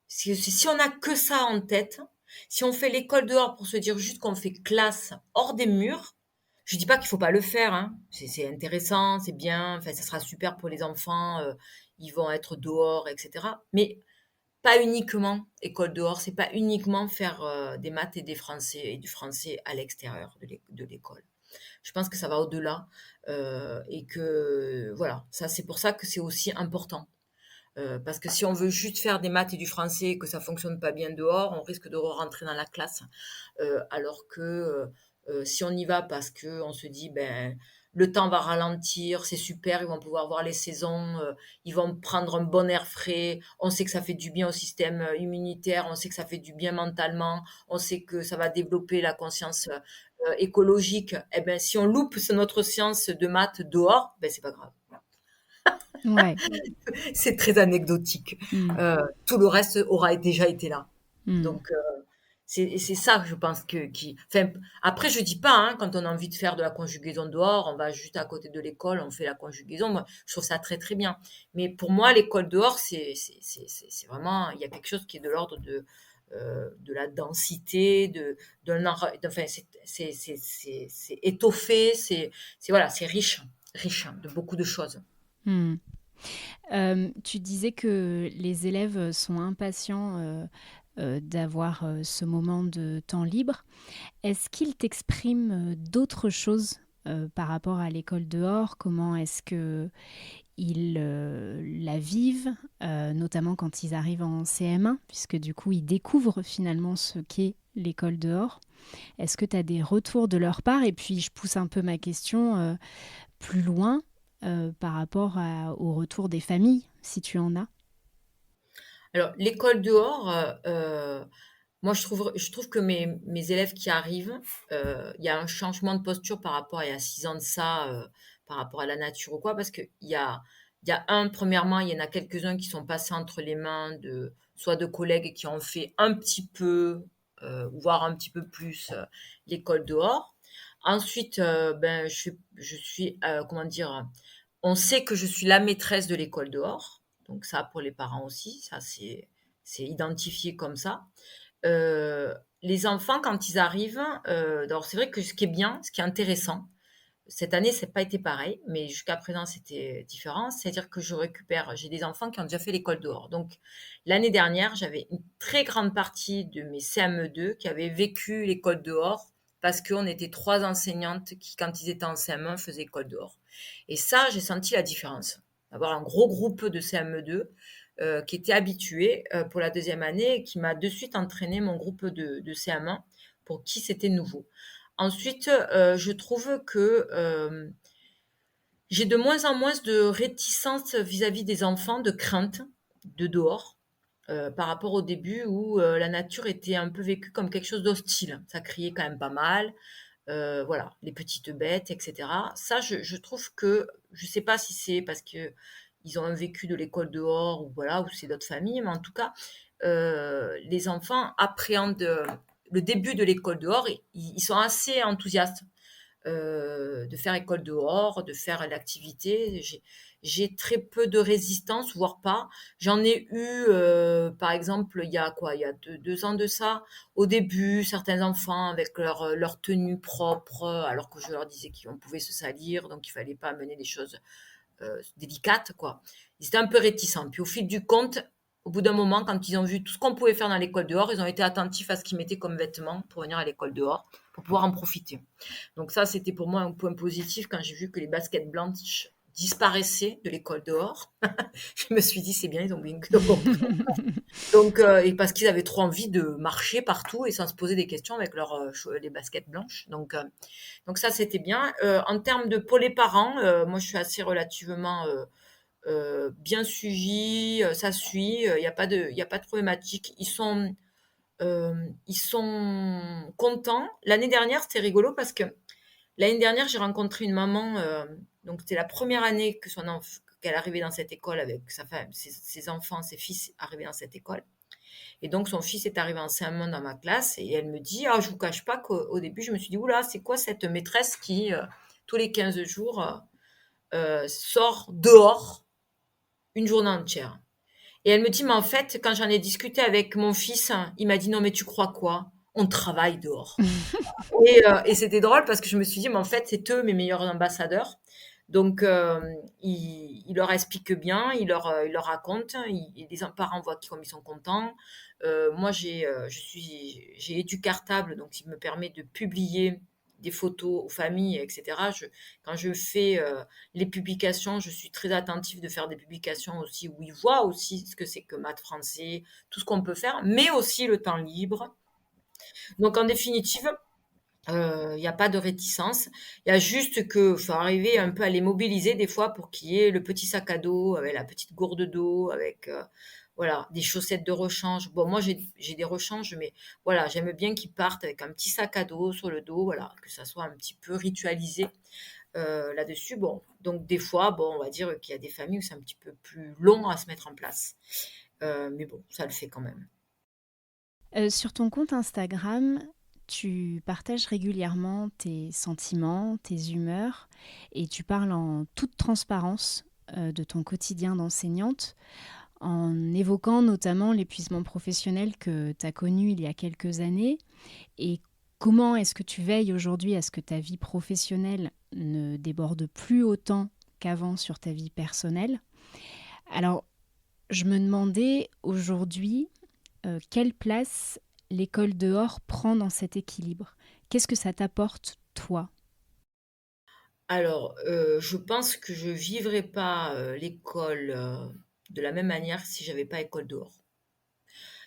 Si on a que ça en tête, si on fait l'école dehors pour se dire juste qu'on fait classe hors des murs, je dis pas qu'il faut pas le faire, hein. C'est intéressant, c'est bien, enfin ça sera super pour les enfants, ils vont être dehors, et cetera. Mais pas uniquement école dehors, c'est pas uniquement faire, des maths et du français à l'extérieur de l'école. Je pense que ça va au-delà, et que voilà, ça c'est pour ça que c'est aussi important. Parce que si on veut juste faire des maths et du français et que ça fonctionne pas bien dehors, on risque de re-rentrer dans la classe. Alors que si on y va parce que on se dit ben le temps va ralentir, c'est super, ils vont pouvoir voir les saisons, ils vont prendre un bon air frais, on sait que ça fait du bien au système immunitaire, on sait que ça fait du bien mentalement, on sait que ça va développer la conscience écologique. Eh ben si on loupe notre séance de maths dehors, ben c'est pas grave. Ouais. C'est très anecdotique. Mm. Tout le reste aura déjà été là. Mm. Donc, c'est ça, je pense, enfin, après, je dis pas, hein, quand on a envie de faire de la conjugaison dehors, on va juste à côté de l'école, on fait la conjugaison. Moi, je trouve ça très, très bien. Mais pour moi, l'école dehors, c'est vraiment, il y a quelque chose qui est de l'ordre de la densité, enfin, c'est étoffé, voilà, c'est riche de beaucoup de choses. Mm. Tu disais que les élèves sont impatients d'avoir ce moment de temps libre. Est-ce qu'ils t'expriment d'autres choses par rapport à l'école dehors? Comment est-ce que ils la vivent, notamment quand ils arrivent en CM1, puisque du coup ils découvrent finalement ce qu'est l'école dehors. Est-ce que tu as des retours de leur part? Et puis je pousse un peu ma question plus loin par rapport au retour des familles, si tu en as. Alors, l'école dehors, moi, je trouve que mes élèves qui arrivent, il y a un changement de posture par rapport à il y a 6 ans de ça, par rapport à la nature ou quoi, parce premièrement, il y en a quelques-uns qui sont passés entre les mains soit de collègues qui ont fait un petit peu, voire un petit peu plus, l'école dehors. Ensuite, ben, je suis, comment dire? On sait que je suis la maîtresse de l'école dehors, donc ça pour les parents aussi, ça c'est identifié comme ça. Les enfants quand ils arrivent, alors c'est vrai que ce qui est bien, ce qui est intéressant, cette année c'est pas été pareil, mais jusqu'à présent c'était différent, c'est-à-dire que j'ai des enfants qui ont déjà fait l'école dehors. Donc l'année dernière, j'avais une très grande partie de mes CM2 qui avaient vécu l'école dehors parce qu'on était 3 enseignantes qui, quand ils étaient en CM1, faisaient école dehors. Et ça, j'ai senti la différence. D'avoir un gros groupe de CM2 qui était habitué pour la deuxième année et qui m'a de suite entraîné mon groupe de CM1 pour qui c'était nouveau. Ensuite, je trouve que j'ai de moins en moins de réticence vis-à-vis des enfants, de crainte de dehors, par rapport au début où la nature était un peu vécue comme quelque chose d'hostile. Ça criait quand même pas mal, voilà, les petites bêtes, etc. Ça, je trouve que, je sais pas si c'est parce que ils ont un vécu de l'école dehors ou voilà, ou c'est d'autres familles, mais en tout cas, les enfants appréhendent le début de l'école dehors, et ils sont assez enthousiastes de faire école dehors, de faire l'activité. J'ai très peu de résistance, voire pas. J'en ai eu, par exemple, il y a quoi? Il y a 2 ans de ça. Au début, certains enfants avec leur tenue propre, alors que je leur disais qu'on pouvait se salir, donc il fallait pas amener des choses délicates, quoi. Ils étaient un peu réticents. Puis au fil du compte, au bout d'un moment, quand ils ont vu tout ce qu'on pouvait faire dans l'école dehors, ils ont été attentifs à ce qu'ils mettaient comme vêtements pour venir à l'école dehors, pour pouvoir en profiter. Donc ça, c'était pour moi un point positif quand j'ai vu que les baskets blanches disparaissaient de l'école dehors. Je me suis dit: «C'est bien, ils ont bien compris». Donc et parce qu'ils avaient trop envie de marcher partout et sans se poser des questions avec leurs, les baskets blanches. Donc ça, c'était bien. En termes de pour les parents, moi, je suis assez relativement, bien suivie, ça suit, il y a pas de problématique. Ils sont contents. L'année dernière, c'était rigolo parce que l'année dernière, j'ai rencontré une maman, donc c'était la première année que son enf qu'elle arrivait dans cette école avec sa femme, ses enfants, ses fils arrivaient dans cette école et donc son fils est arrivé en CM1 dans ma classe et elle me dit: «Ah, je vous cache pas qu'au début, je me suis dit: "Ouh là, c'est quoi cette maîtresse qui, tous les 15 jours, sort dehors une journée entière?" Et elle me dit: «Mais en fait, quand j'en ai discuté avec mon fils, il m'a dit: "Non mais tu crois quoi? On travaille dehors"». Et c'était drôle parce que je me suis dit: «Mais en fait, c'est eux mes meilleurs ambassadeurs». Donc il leur explique bien, il leur raconte, les parents voient comme ils sont contents. Moi j'ai Educartable, donc il me permet de publier des photos aux familles et cetera. Quand je fais, les publications, je suis très attentive de faire des publications aussi où ils voient aussi ce que c'est que maths, français, tout ce qu'on peut faire, mais aussi le temps libre. Donc en définitive, il y a pas de réticence. Il y a juste que faut arriver un peu à les mobiliser des fois pour qu'il y ait le petit sac à dos avec la petite gourde d'eau, avec, voilà, des chaussettes de rechange. Bon, moi, j'ai des rechanges, mais voilà, j'aime bien qu'ils partent avec un petit sac à dos sur le dos, voilà, que ça soit un petit peu ritualisé, là-dessus. Bon, donc des fois, bon, on va dire qu'il y a des familles où c'est un petit peu plus long à se mettre en place. Mais bon, ça le fait quand même. Sur ton compte Instagram, tu partages régulièrement tes sentiments, tes humeurs, et tu parles en toute transparence de ton quotidien d'enseignante, en évoquant notamment l'épuisement professionnel que tu as connu il y a quelques années, et comment est-ce que tu veilles aujourd'hui à ce que ta vie professionnelle ne déborde plus autant qu'avant sur ta vie personnelle. Alors, je me demandais aujourd'hui quelle place l'école dehors prend dans cet équilibre. Qu'est-ce que ça t'apporte, toi? Alors, je pense que je vivrais pas, l'école, de la même manière si j'avais pas école dehors.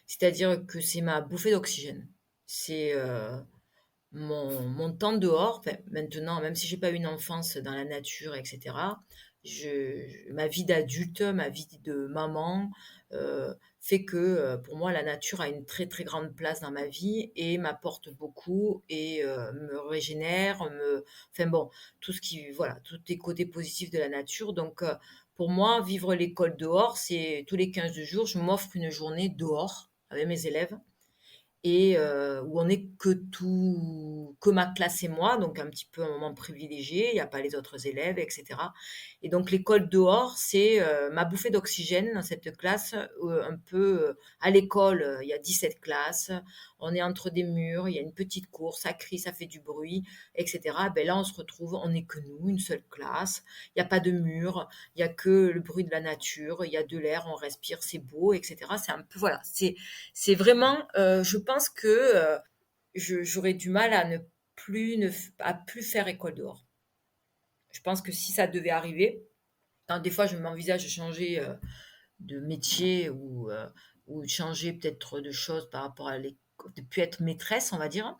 C'est-à-dire que c'est ma bouffée d'oxygène. C'est, mon temps dehors, enfin, maintenant, même si j'ai pas eu une enfance dans la nature et cetera, ma vie d'adulte, ma vie de maman, fait que, pour moi, la nature a une très, très grande place dans ma vie et m'apporte beaucoup et me régénère, enfin bon, tout ce qui voilà, tous les côtés positifs de la nature. Donc pour moi, vivre l'école dehors, c'est tous les 15 jours, je m'offre une journée dehors avec mes élèves et où on est que ma classe et moi, donc un petit peu un moment privilégié, il y a pas les autres élèves et cetera et donc l'école dehors, c'est, ma bouffée d'oxygène dans cette classe, un peu, à l'école, il y a 17 classes, on est entre des murs, il y a une petite cour, ça crie, ça fait du bruit et cetera. Beh, là, on se retrouve, on n'est que nous, une seule classe, il y a pas de mur, il y a que le bruit de la nature, il y a de l'air, on respire, c'est beau et cetera. C'est un peu voilà, c'est vraiment, je pense que j'aurais du mal à à plus faire école dehors. Je pense que si ça devait arriver, hein, des fois je m'envisage de changer de métier ou de changer peut-être de choses par rapport à de plus être maîtresse, on va dire.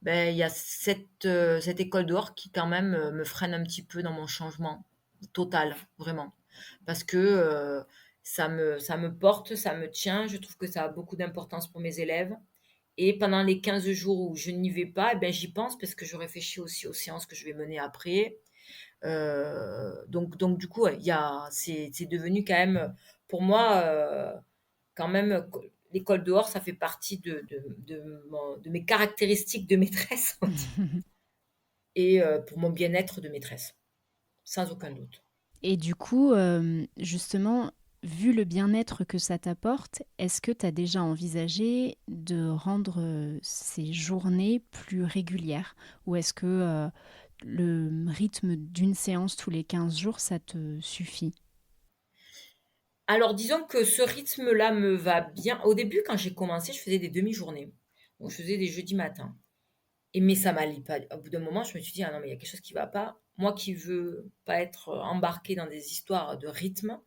Ben, il y a cette école dehors qui quand même me freine un petit peu dans mon changement total, vraiment. Parce que ça me porte, ça me tient, je trouve que ça a beaucoup d'importance pour mes élèves. Et pendant les 15 jours où je n'y vais pas, eh ben, j'y pense parce que je réfléchis aussi aux séances que je vais mener après. Donc du coup, ouais, c'est devenu quand même, pour moi, quand même, l'école dehors, ça fait partie de mes caractéristiques de maîtresse on dit, et pour mon bien-être de maîtresse, sans aucun doute. Et du coup, justement, vu le bien-être que ça t'apporte, est-ce que tu as déjà envisagé de rendre, ces journées plus régulières? Ou est-ce que, le rythme d'une séance tous les 15 jours, ça te suffit? Alors disons que ce rythme-là me va bien. Au début, quand j'ai commencé, je faisais des demi-journées. Donc je faisais des jeudis matins. mais ça m'allait pas. Au bout d'un moment, je me suis dit: «Ah non, mais il y a quelque chose qui va pas». Moi qui veux pas être, embarquée dans des histoires de rythme,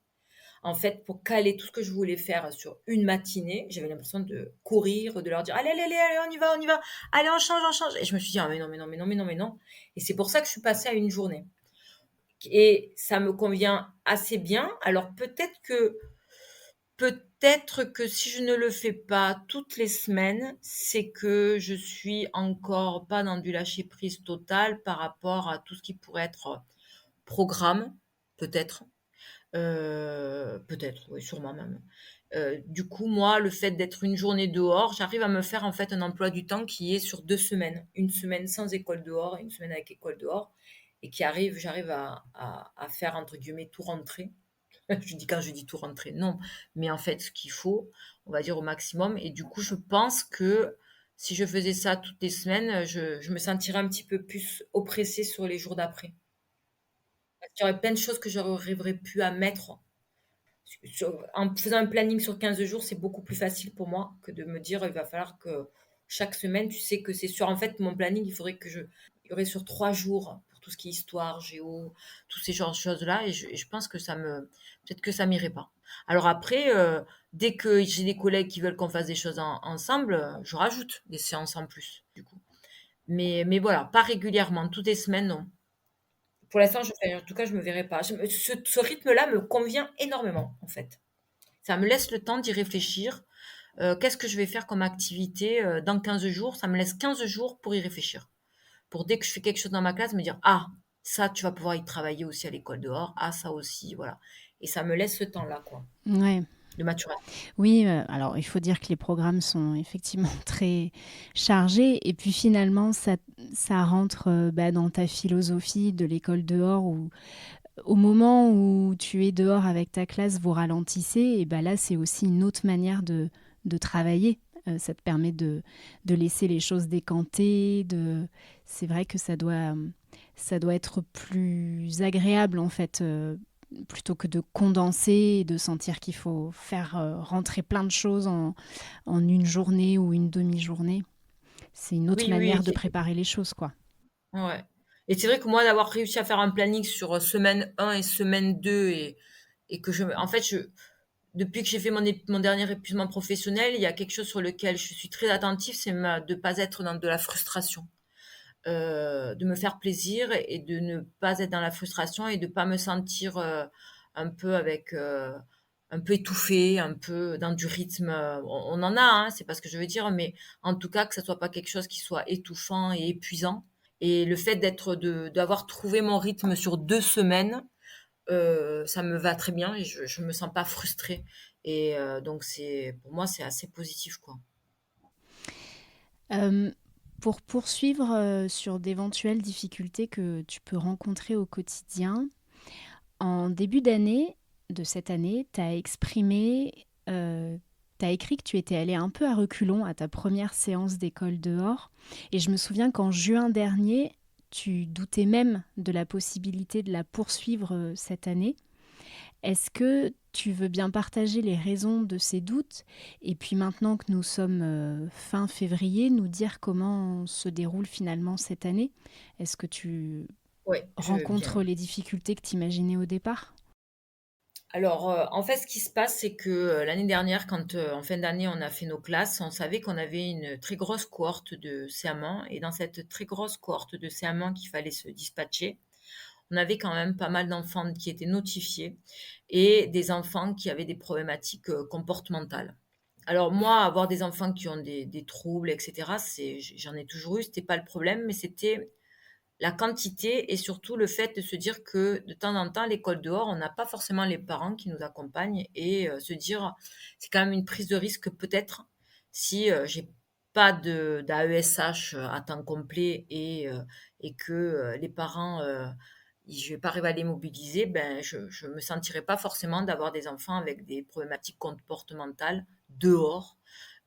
en fait, pour caler tout ce que je voulais faire sur une matinée, j'avais l'impression de courir, de leur dire: «Allez, allez, allez, allez, on y va, allez, on change» et je me suis dit: «Ah mais non, mais non, mais non, mais non, mais non» et c'est pour ça que je suis passée à une journée et ça me convient assez bien. Alors peut-être que si je ne le fais pas toutes les semaines, c'est que je suis encore pas dans du lâcher prise total par rapport à tout ce qui pourrait être programme, peut-être. Peut-être, oui, sûrement même. Du coup, moi, le fait d'être une journée dehors, j'arrive à me faire en fait un emploi du temps qui est sur 2 semaines. Une semaine sans école dehors et une semaine avec école dehors et j'arrive à faire entre guillemets «tout rentrer». Quand je dis tout rentrer, non, mais en fait ce qu'il faut, on va dire au maximum et du coup, je pense que si je faisais ça toutes les semaines, je me sentirais un petit peu plus oppressée sur les jours d'après. Parce qu'il y aurait plein de choses que j'arriverais plus à mettre en faisant un planning sur 15 jours, c'est beaucoup plus facile pour moi que de me dire il va falloir que chaque semaine, tu sais que c'est sûr. En fait, mon planning, il faudrait que il y aurait sur 3 jours pour tout ce qui est histoire, géo, tous ces genres de choses-là. Et je pense que peut-être que ça m'irait pas. Alors après, dès que j'ai des collègues qui veulent qu'on fasse des choses ensemble, je rajoute des séances en plus, du coup. Mais voilà, pas régulièrement, toutes les semaines, non. Pour l'instant, en tout cas, je me verrai pas. Ce rythme-là me convient énormément, en fait. Ça me laisse le temps d'y réfléchir. Qu'est-ce que je vais faire comme activité dans 15 jours? Ça me laisse 15 jours pour y réfléchir. Pour dès que je fais quelque chose dans ma classe, me dire, ah, ça, tu vas pouvoir y travailler aussi à l'école dehors. Ah, ça aussi, voilà. Et ça me laisse ce temps-là, quoi, Ouais. de maturation. Oui, alors il faut dire que les programmes sont effectivement très chargés et puis finalement ça rentre, dans ta philosophie de l'école dehors où au moment où tu es dehors avec ta classe, vous ralentissez et là, c'est aussi une autre manière de travailler. Ça te permet de laisser les choses décanter, c'est vrai que ça doit être plus agréable en fait, plutôt que de condenser et de sentir qu'il faut faire rentrer plein de choses en une journée ou une demi-journée. C'est une autre Oui, oui, manière de préparer les choses, quoi. ouais. Et c'est vrai que moi, d'avoir réussi à faire un planning sur semaine 1 et semaine 2 et en fait, depuis que j'ai fait mon dernier épuisement professionnel, il y a quelque chose sur lequel je suis très attentive, c'est de pas être dans de la frustration. De me faire plaisir et de ne pas être dans la frustration et de pas me sentir un peu un peu étouffée, un peu dans du rythme. On en a, hein, c'est pas ce que je veux dire, mais en tout cas que ça soit pas quelque chose qui soit étouffant et épuisant. Et le fait d'avoir trouvé mon rythme sur 2 semaines, ça me va très bien et je me sens pas frustrée. Et donc pour moi, c'est assez positif, quoi. Euh, pour poursuivre sur d'éventuelles difficultés que tu peux rencontrer au quotidien, en début d'année, de cette année, tu as exprimé, tu as écrit que tu étais allé un peu à reculons à ta première séance d'école dehors. Et je me souviens qu'en juin dernier, tu doutais même de la possibilité de la poursuivre cette année. Est-ce que tu veux bien partager les raisons de ces doutes et puis maintenant que nous sommes fin février, nous dire comment se déroule finalement cette année? Est-ce que tu Oui, je veux bien. rencontres les difficultés que tu imaginais au départ? Alors, en fait, ce qui se passe, c'est que, l'année dernière, quand, en fin d'année, on a fait nos classes, on savait qu'on avait une très grosse cohorte de CM1 et dans cette très grosse cohorte de CM1 qu'il fallait se dispatcher, on avait quand même pas mal d'enfants qui étaient notifiés et des enfants qui avaient des problématiques, comportementales. Alors moi, avoir des enfants qui ont des troubles et cetera, j'en ai toujours eu, c'était pas le problème, mais c'était la quantité et surtout le fait de se dire que de temps en temps, l'école dehors, on n'a pas forcément les parents qui nous accompagnent et se dire, c'est quand même une prise de risque peut-être si j'ai pas d'AESH à temps complet et que les parents, je vais pas arriver à les mobiliser, ben je me sentirais pas forcément d'avoir des enfants avec des problématiques comportementales dehors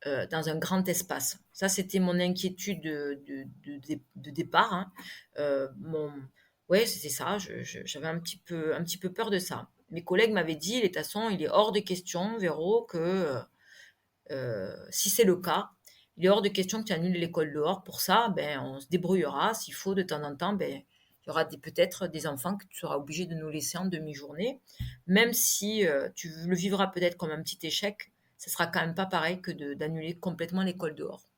dans un grand espace. Ça, c'était mon inquiétude de départ. Hein. Ouais, c'était ça. J'avais un petit peu peur de ça. Mes collègues m'avaient dit, de toute façon, il est hors de question, Véro, que si c'est le cas, Il est hors de question que tu annules l'école dehors. Pour ça, ben, on se débrouillera. S'il faut, de temps en temps, ben, il y aura peut-être des enfants que tu seras obligé de nous laisser en demi-journée. Même si tu le vivras peut-être comme un petit échec, ce sera quand même pas pareil que d'annuler complètement l'école dehors.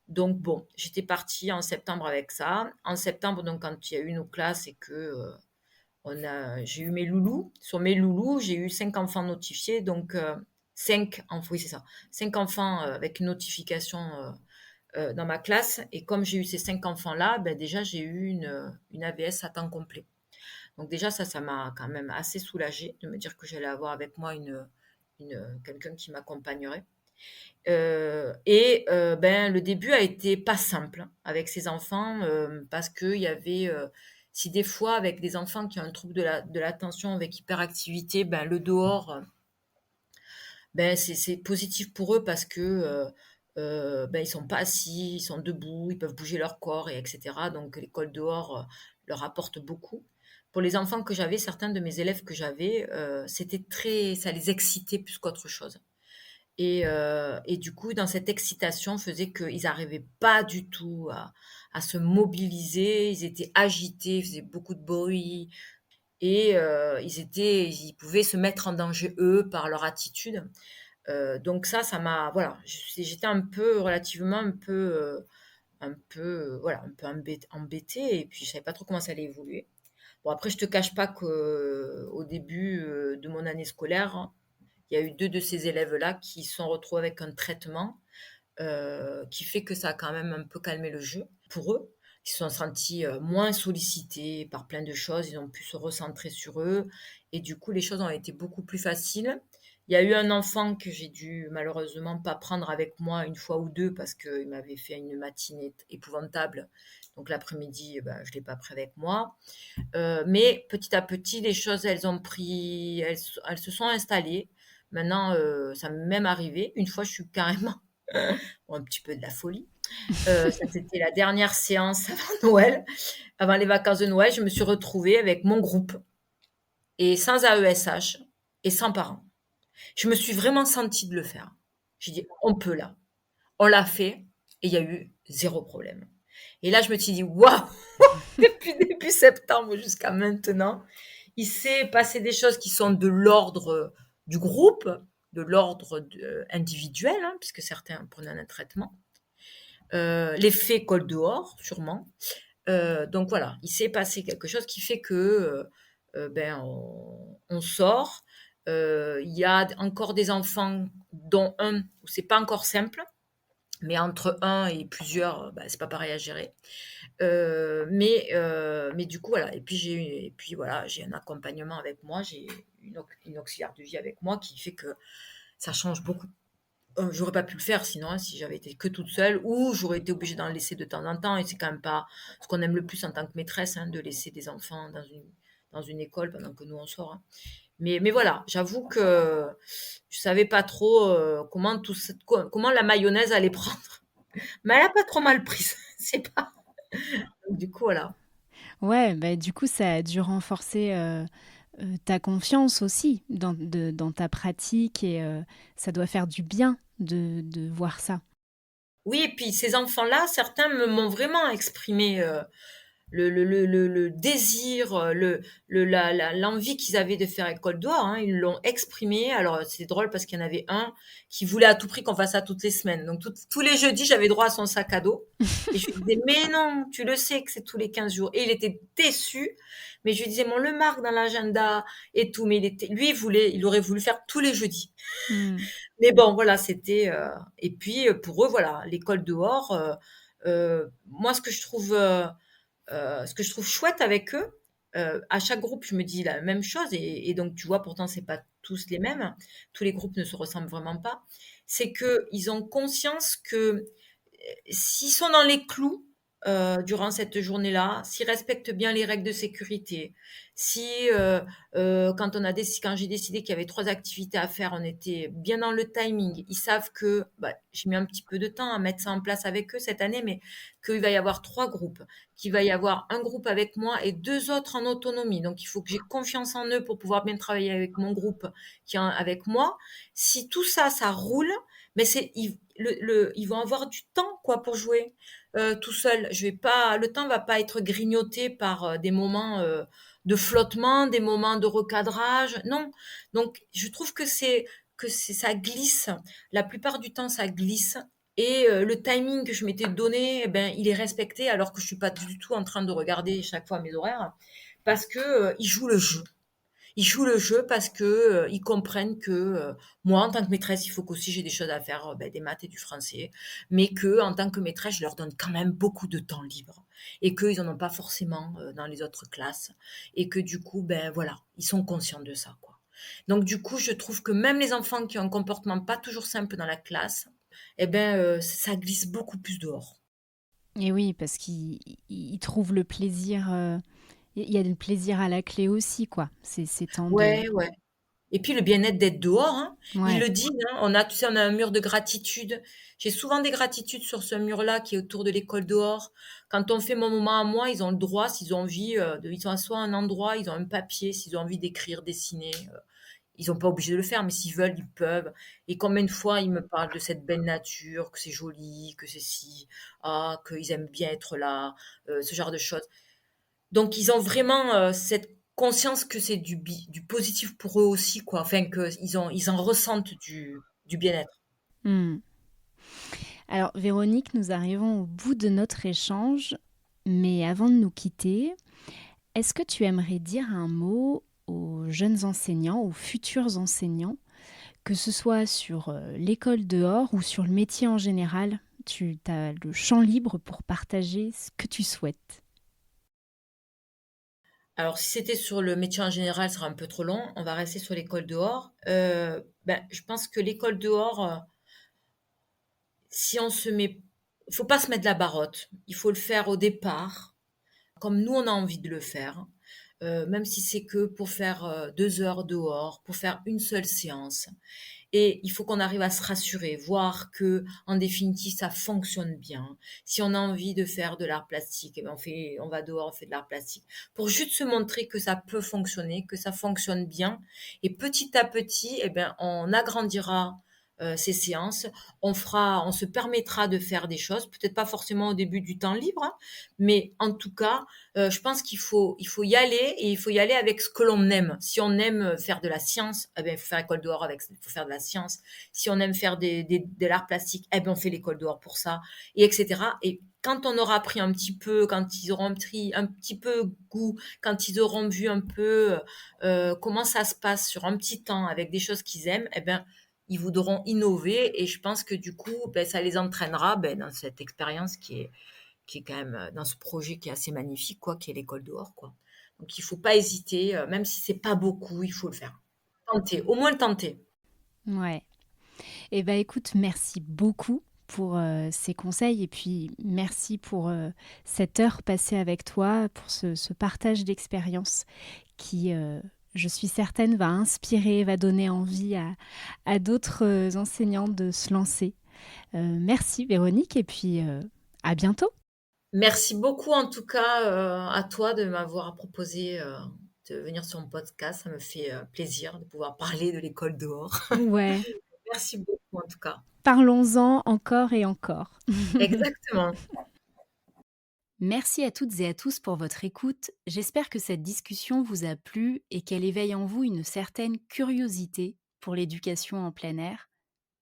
Donc bon, j'étais partie en septembre avec ça. En septembre, donc quand il y a eu nos classes et que j'ai eu mes loulous. Sur mes loulous, j'ai eu 5 enfants notifiés, donc 5 enfants, oui c'est ça, 5 enfants avec une notification dans ma classe. Et comme j'ai eu ces 5 enfants-là, ben déjà j'ai eu une AVS à temps complet. Donc déjà ça m'a quand même assez soulagée de me dire que j'allais avoir avec moi quelqu'un qui m'accompagnerait. Ben, le début a été pas simple avec ces enfants parce qu'il y avait, si des fois avec des enfants qui ont un trouble de l'attention avec hyperactivité, ben, le dehors, ben, c'est positif pour eux parce que ben, ils sont pas assis, ils sont debout, ils peuvent bouger leur corps et etc. Donc l'école dehors leur apporte beaucoup. Pour les enfants que j'avais, certains de mes élèves que j'avais, ça les excitait plus qu'autre chose. Et du coup, dans cette excitation, faisait qu'ils n'arrivaient pas du tout à se mobiliser. Ils étaient agités, ils faisaient beaucoup de bruit et ils pouvaient se mettre en danger eux par leur attitude. Donc ça m'a, voilà, j'étais un peu relativement voilà, un peu embêtée et puis je savais pas trop comment ça allait évoluer. Bon, après, je te cache pas que au début de mon année scolaire, il y a eu 2 de ces élèves-là qui se sont retrouvés avec un traitement qui fait que ça a quand même un peu calmé le jeu pour eux. Ils se sont sentis moins sollicités par plein de choses, ils ont pu se recentrer sur eux et du coup les choses ont été beaucoup plus faciles. Il y a eu un enfant que j'ai dû malheureusement pas prendre avec moi une fois ou deux parce qu'il m'avait fait une matinée épouvantable. Donc l'après-midi, ben, je ne l'ai pas pris avec moi. Mais petit à petit, les choses, elles se sont installées. Maintenant, ça m'est même arrivé. Une fois, je suis carrément, bon, un petit peu de la folie. Ça, c'était la dernière séance avant Noël, avant les vacances de Noël. Je me suis retrouvée avec mon groupe et sans AESH et sans parents. Je me suis vraiment sentie de le faire. J'ai dit, on peut là. On l'a fait et il y a eu zéro problème. Et là, je me suis dit, waouh, depuis début septembre jusqu'à maintenant, il s'est passé des choses qui sont de l'ordre du groupe, de l'ordre individuel, hein, puisque certains prenaient un traitement. L'effet col dehors, sûrement. Donc voilà, il s'est passé quelque chose qui fait que ben, on sort. Il y a encore des enfants, dont un où c'est pas encore simple, mais entre un et plusieurs, ben, c'est pas pareil à gérer. Mais du coup, voilà. Et puis voilà, j'ai un accompagnement avec moi, j'ai une auxiliaire de vie avec moi qui fait que ça change beaucoup. J'aurais pas pu le faire sinon, hein, si j'avais été que toute seule, ou j'aurais été obligée d'en laisser de temps en temps. Et c'est quand même pas ce qu'on aime le plus en tant que maîtresse, hein, de laisser des enfants dans une école pendant que nous on sort, hein. Mais voilà, j'avoue que je savais pas trop comment la mayonnaise allait prendre. Mais elle a pas trop mal prise. C'est pas. Donc, du coup, voilà. Ouais, bah, du coup, ça a dû renforcer ta confiance aussi dans ta pratique et ça doit faire du bien de voir ça. Oui, et puis ces enfants-là, certains m'ont vraiment exprimé le désir, l'envie qu'ils avaient de faire école dehors, hein. Ils l'ont exprimé. Alors c'est drôle parce qu'il y en avait un qui voulait à tout prix qu'on fasse ça toutes les semaines. Donc tous les jeudis, j'avais droit à son sac à dos. Et je lui disais, mais non, tu le sais que c'est tous les 15 jours. Et il était déçu. Mais je lui disais, on le marque dans l'agenda et tout. Mais lui, il aurait voulu faire tous les jeudis. Mm. Mais bon, voilà, c'était. Et puis pour eux, voilà, l'école dehors. Moi, ce que je trouve chouette avec eux, à chaque groupe, je me dis la même chose. Et donc, tu vois, pourtant, c'est pas tous les mêmes. Tous les groupes ne se ressemblent vraiment pas. C'est que ils ont conscience que s'ils sont dans les clous durant cette journée-là, s'ils respectent bien les règles de sécurité, si quand j'ai décidé qu'il y avait 3 activités à faire, on était bien dans le timing. Ils savent que bah, j'ai mis un petit peu de temps à mettre ça en place avec eux cette année, mais qu'il va y avoir 3 groupes, qu'il va y avoir un groupe avec moi et 2 autres en autonomie. Donc il faut que j'ai confiance en eux pour pouvoir bien travailler avec mon groupe avec moi. Si tout ça, ça roule, Mais c'est ils vont avoir du temps, quoi, pour jouer, tout seuls. Je vais pas Le temps va pas être grignoté par, des moments, de flottement, des moments de recadrage, non. Donc je trouve que ça glisse. La plupart du temps, ça glisse et le timing que je m'étais donné, eh ben, il est respecté alors que je suis pas du tout en train de regarder chaque fois mes horaires parce que, ils jouent le jeu. Ils jouent le jeu parce que, ils comprennent que, moi, en tant que maîtresse, il faut qu'aussi j'ai des choses à faire, des maths et du français, mais que en tant que maîtresse, je leur donne quand même beaucoup de temps libre et qu'ils en ont pas forcément, dans les autres classes et que du coup, ben, voilà, ils sont conscients de ça, quoi. Donc du coup, je trouve que même les enfants qui ont un comportement pas toujours simple dans la classe, eh ben, ça glisse beaucoup plus dehors. Et oui, parce qu'ils trouvent le plaisir, il y a le plaisir à la clé aussi, quoi. Ces temps de Ouais, ouais. Et puis le bien-être d'être dehors, hein. Ils ouais. le disent, hein, tu sais, on a un mur de gratitude. J'ai souvent des gratitudes sur ce mur-là qui est autour de l'école dehors. Quand on fait mon moment à moi, ils ont le droit, s'ils ont envie, ils ont soit un endroit, ils ont un papier, s'ils ont envie d'écrire, dessiner, ils ont pas obligé de le faire, mais s'ils veulent, ils peuvent. Et combien de fois ils me parlent de cette belle nature, que c'est joli, que c'est ci, ah, qu'ils aiment bien être là, ce genre de choses. Donc ils ont vraiment, cette conscience que c'est du positif pour eux aussi, quoi. Enfin qu'ils en ressentent du bien-être. Mmh. Alors Véronique, nous arrivons au bout de notre échange, mais avant de nous quitter, est-ce que tu aimerais dire un mot aux jeunes enseignants, aux futurs enseignants, que ce soit sur, l'école dehors ou sur le métier en général? Tu as le champ libre pour partager ce que tu souhaites. Alors si c'était sur le métier en général, ce sera un peu trop long. On va rester sur l'école dehors. Je pense que l'école dehors, si on se met faut pas se mettre la barotte. Il faut le faire au départ, comme nous on a envie de le faire, même si c'est que pour faire, 2 heures dehors, pour faire une seule séance. Et il faut qu'on arrive à se rassurer, voir que, en définitive, ça fonctionne bien. Si on a envie de faire de l'art plastique, eh ben on va dehors, on fait de l'art plastique. Pour juste se montrer que ça peut fonctionner, que ça fonctionne bien. Et petit à petit, eh ben, on agrandira ces séances. On se permettra de faire des choses, peut-être pas forcément au début du temps libre, hein, mais en tout cas, je pense il faut y aller et il faut y aller avec ce que l'on aime. Si on aime faire de la science, eh ben, il faut faire école dehors il faut faire de la science. Si on aime faire de l'art plastique, eh ben, on fait l'école dehors pour ça, et etc. Et quand on aura appris un petit peu, quand ils auront pris un petit peu goût, quand ils auront vu un peu comment ça se passe sur un petit temps avec des choses qu'ils aiment, eh ben, ils voudront innover et je pense que du coup, ben, ça les entraînera dans cette expérience qui est quand même dans ce projet qui est assez magnifique, quoi, qui est l'école dehors, quoi. Donc il faut pas hésiter, même si c'est pas beaucoup, il faut le faire. Tenter, au moins le tenter. Ouais. Eh ben, écoute, merci beaucoup pour, ces conseils et puis merci pour, cette heure passée avec toi, pour ce partage d'expérience qui, je suis certaine, va inspirer, va donner envie à d'autres, enseignants de se lancer. Merci Véronique et puis, à bientôt. Merci beaucoup en tout cas à toi de m'avoir proposé de venir sur mon podcast. Ça me fait plaisir de pouvoir parler de l'école dehors. Ouais, Merci beaucoup en tout cas. parlons-en encore et encore. Exactement. Merci à toutes et à tous pour votre écoute. J'espère que cette discussion vous a plu et qu'elle éveille en vous une certaine curiosité pour l'éducation en plein air,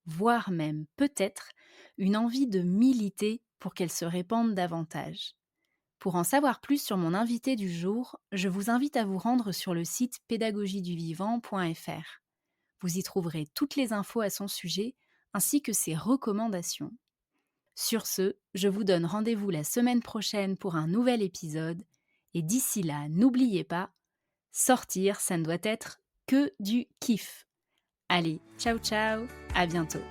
voire même peut-être une envie de militer pour qu'elle se répande davantage. Pour en savoir plus sur mon invité du jour, je vous invite à vous rendre sur le site pédagogieduvivant.fr. Vous y trouverez toutes les infos à son sujet ainsi que ses recommandations. Sur ce, je vous donne rendez-vous la semaine prochaine pour un nouvel épisode. Et d'ici là, n'oubliez pas, sortir, ça ne doit être que du kiff. Allez, ciao ciao, à bientôt.